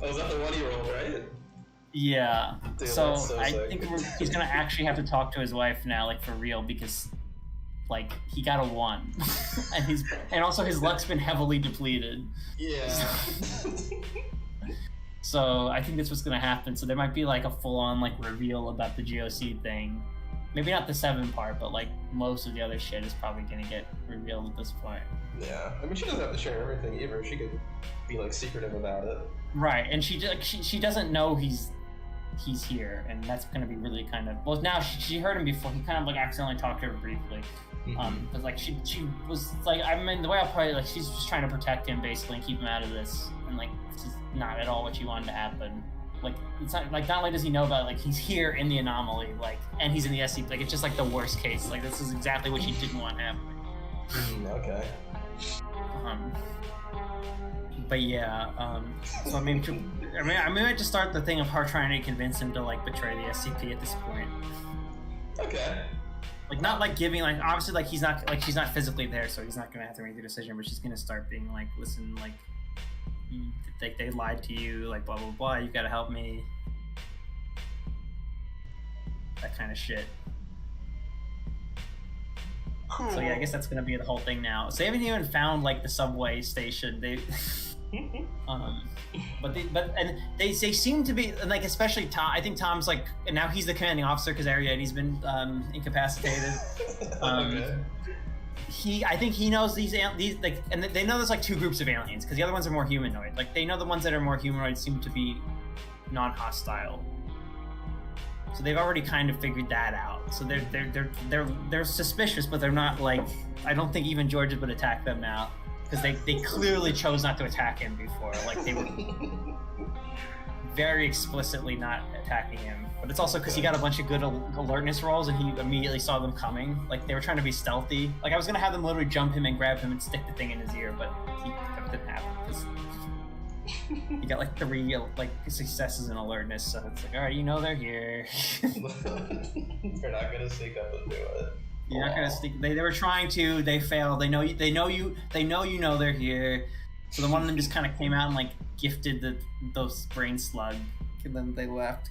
Oh, is that the one he rolled, right? Yeah. Dude, so that's so I sick. think he's gonna actually have to talk to his wife now, like for real, because like he got a 1, and also his luck's been heavily depleted. Yeah. So I think that's what's gonna happen. So there might be like a full-on like reveal about the GOC thing. Maybe not the 7 part, but like most of the other shit is probably gonna get revealed at this point. Yeah. I mean, she doesn't have to share everything either. She could be like secretive about it. Right, and she doesn't know he's here, and that's gonna be really kind of, well, now she heard him before. He kind of like accidentally talked to her briefly. But like she was like, I mean, the way I'll probably, like, she's just trying to protect him basically and keep him out of this, and like this is not at all what she wanted to happen. Like it's not only does he know about it, like he's here in the anomaly, like, and he's in the SCP, like it's just like the worst case. Like this is exactly what she didn't want happening. Okay. But yeah, so I might just start the thing of her trying to convince him to like betray the SCP at this point. Okay. Like not like giving, like obviously like she's not physically there, so he's not gonna have to make the decision, but she's gonna start being like, listen, like they lied to you, like blah blah blah, you gotta help me, that kind of shit. Cool. So yeah, I guess that's gonna be the whole thing now. So they haven't even found like the subway station. But they seem to be like, especially Tom. I think Tom's like, and now he's the commanding officer because Arietta's been incapacitated. Okay. I think he knows these like, and they know there's like 2 groups of aliens because the other ones are more humanoid. Like they know the ones that are more humanoid seem to be non-hostile. So they've already kind of figured that out. So they're suspicious, but they're not like, I don't think even George would attack them now because they clearly chose not to attack him before. Like they were very explicitly not attacking him. But it's also because he got a bunch of good alertness rolls and he immediately saw them coming. Like they were trying to be stealthy. Like I was gonna have them literally jump him and grab him and stick the thing in his ear, but that didn't happen because he got like 3 like successes in alertness. So it's like, all right, you know they're here. You're not gonna sneak up and do it. You're not gonna sneak. They were trying to. They failed. They know you. They know you know they're here. So the one of them just kind of came out and like gifted those brain slug, and then they left.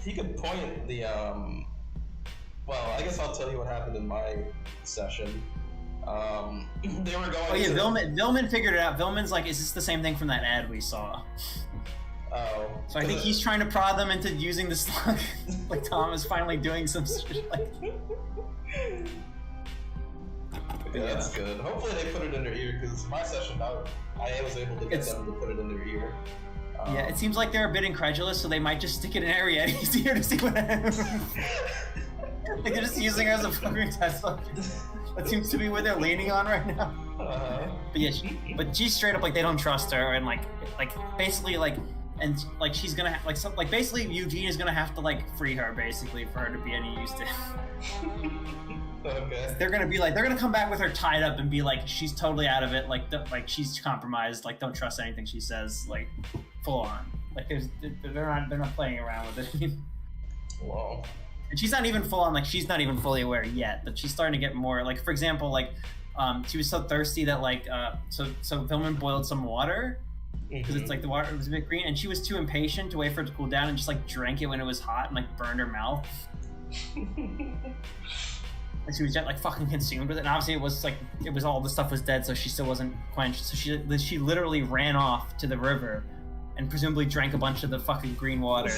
He could point the well, I guess I'll tell you what happened in my session. They were going. Oh yeah, Vilman figured it out. Vilman's like, is this the same thing from that ad we saw? Oh. So I think he's trying to prod them into using the slug. Like Tom is finally doing some shit like. Yeah, that's good. Hopefully they put it in their ear because my session, I was able to get them to put it in their ear. Yeah, it seems like they're a bit incredulous, so they might just stick it in Ariette's ear to see what happens. Like they're just using her as a fucking test subject. That seems to be what they're leaning on right now. But yeah, she's straight up like they don't trust her, and like basically like, and like she's gonna like basically Eugene is gonna have to like free her basically for her to be any use to him. Okay. They're gonna come back with her tied up and be like, she's totally out of it, like she's compromised, like don't trust anything she says, like full on. Like they're not playing around with it. Wow. And she's not even full on, like, she's not even fully aware yet, but she's starting to get more, like, for example, like, she was so thirsty that, like, so Vilman boiled some water, because it's, like, the water was a bit green, and she was too impatient to wait for it to cool down and just, like, drank it when it was hot and, like, burned her mouth. And she was just, like, fucking consumed with it, and obviously it was all the stuff was dead, so she still wasn't quenched, so she literally ran off to the river and presumably drank a bunch of the fucking green water.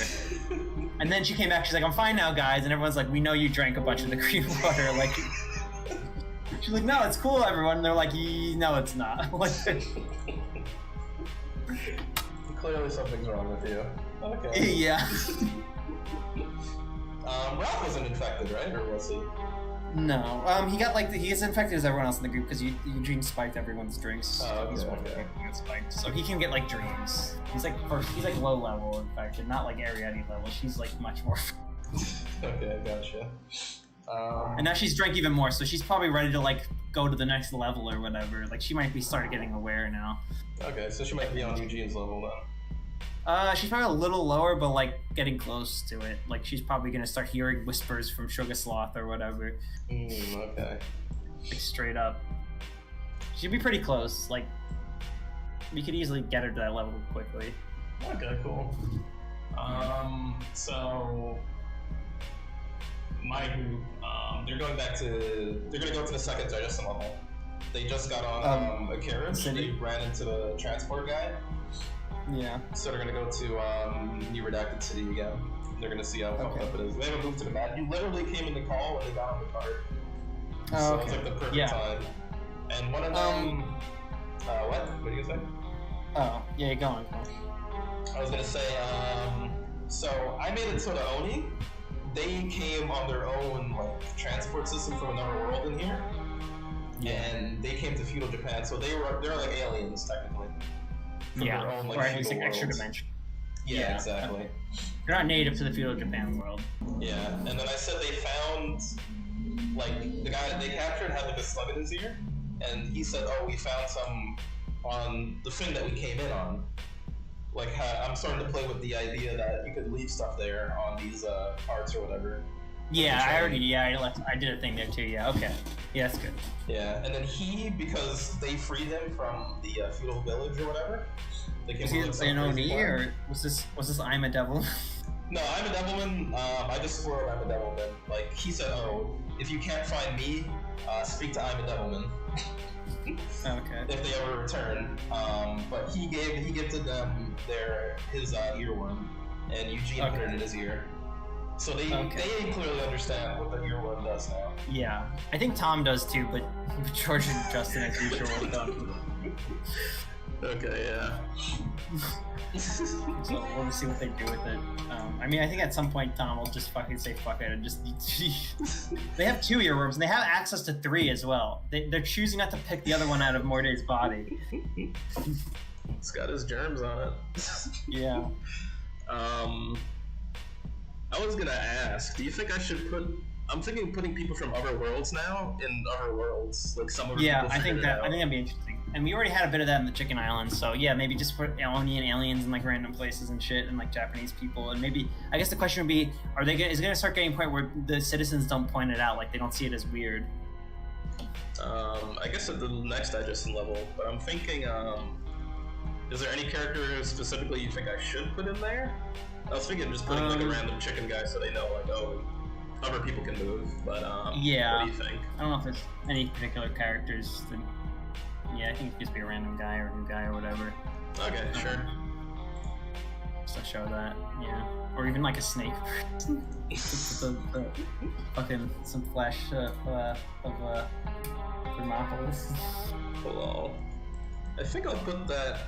And then she came back, she's like, I'm fine now, guys. And everyone's like, we know you drank a bunch of the green water. Like, she's like, no, it's cool, everyone. And they're like, no, it's not. Like, clearly something's wrong with you. Okay. Yeah. Ralph wasn't infected, right? Or was he? No. He got, like, he is infected as everyone else in the group because Eugene spiked everyone's drinks. Oh, okay, He's one of the people who got spiked. So he can get, like, dreams. He's like low level infected, not like Ariadne level. She's, like, much more. Okay, gotcha. And now she's drank even more, so she's probably ready to, like, go to the next level or whatever. Like, she might be started getting aware now. Okay, so she might be on Eugene's level then. She's probably a little lower, but, like, getting close to it. Like, she's probably gonna start hearing whispers from Sugar Sloth or whatever. Okay. Like, straight up. She'd be pretty close. Like, we could easily get her to that level quickly. Okay, cool. So my group, they're gonna go to the second digestion level. They just got on a carriage. They ran into the transport guy. Yeah. So they're gonna go to New Redacted City again. They're gonna see how fucked up it is. They haven't moved to the map. You literally came in the call when they got on the cart. So it's like the perfect time. And one of them, what? What are you gonna say? Oh, yeah, go on. I was gonna say, so I made it to the Oni. They came on their own, like, transport system from another world in here. And they came to feudal Japan, so they're like aliens technically. From their own, like, or at least like feudal extra worlds. dimension. Yeah, exactly. They're not native to the feudal Japan world. Yeah, and then I said they found, like, the guy that they captured had, like, a slug in his ear, and he said, oh, we found some on the thing that we came in on. Like, I'm starting to play with the idea that you could leave stuff there on these parts or whatever. Yeah, I did a thing there too, yeah, okay. Yeah, that's good. Yeah, and then because they freed him from the feudal village or whatever, they came Was he an Oni, or was this I'm a Devil? No, I'm a Devilman. I just swore I'm a Devilman. Like, he said, oh, if you can't find me, speak to I'm a Devilman. Okay. If they ever return. But he gifted them his earworm, and Eugene put it in his ear. So they clearly understand what the earworm does now. Yeah, I think Tom does too, but George and Justin, as usual, don't. Okay, yeah. So we'll see what they do with it. I mean, I think at some point Tom will just fucking say fuck it and just. They have 2 earworms, and they have access to 3 as well. They're choosing not to pick the other one out of Morday's body. It's got his germs on it. Yeah. I was gonna ask, do you think I should I'm thinking putting people from other worlds now in other worlds, like some other people I think that'd be interesting. And we already had a bit of that in the Chicken Islands, so yeah, maybe just put Oni and aliens in like random places and shit, and like Japanese people, and maybe I guess the question would be, is it gonna start getting a point where the citizens don't point it out, like they don't see it as weird? I guess at the next digestion level, but I'm thinking, is there any character specifically you think I should put in there? I was thinking just putting like a random chicken guy so they know, like, oh, other people can move, but yeah. What do you think? I don't know if there's any particular characters that, I think it could just be a random guy or a new guy or whatever. Okay, sure. Just to show that, yeah. Or even like a snake. the fucking some flash of Thermopolis. Well, I think I'll put that.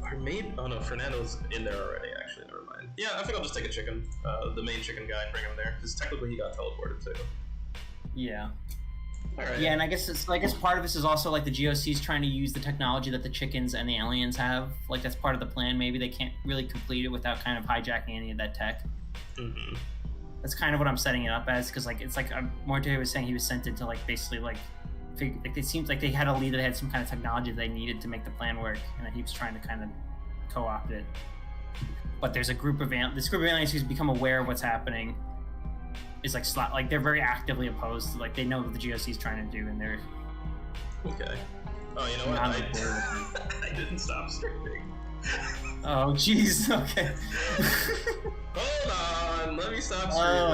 Or maybe. Oh no, Fernando's in there already. Actually, never mind. Yeah, I think I'll just take a chicken, the main chicken guy, and bring him there because technically he got teleported too. Yeah. All right. Yeah, and I guess part of this is also like the GOC's trying to use the technology that the chickens and the aliens have. Like that's part of the plan. Maybe they can't really complete it without kind of hijacking any of that tech. Mm-hmm. That's kind of what I'm setting it up as, because like it's like Morte was saying he was sent it to like basically like it seems like they had a lead that had some kind of technology they needed to make the plan work, and he was trying to kind of co-opt it. but there's a group of this group of aliens who's become aware of what's happening. Is like they're very actively opposed to, like, they know what the GOC is trying to do, and they're Okay. Oh, you know what? I didn't stop streaming. Oh, jeez. Okay. Hold on. Let me stop streaming. Oh,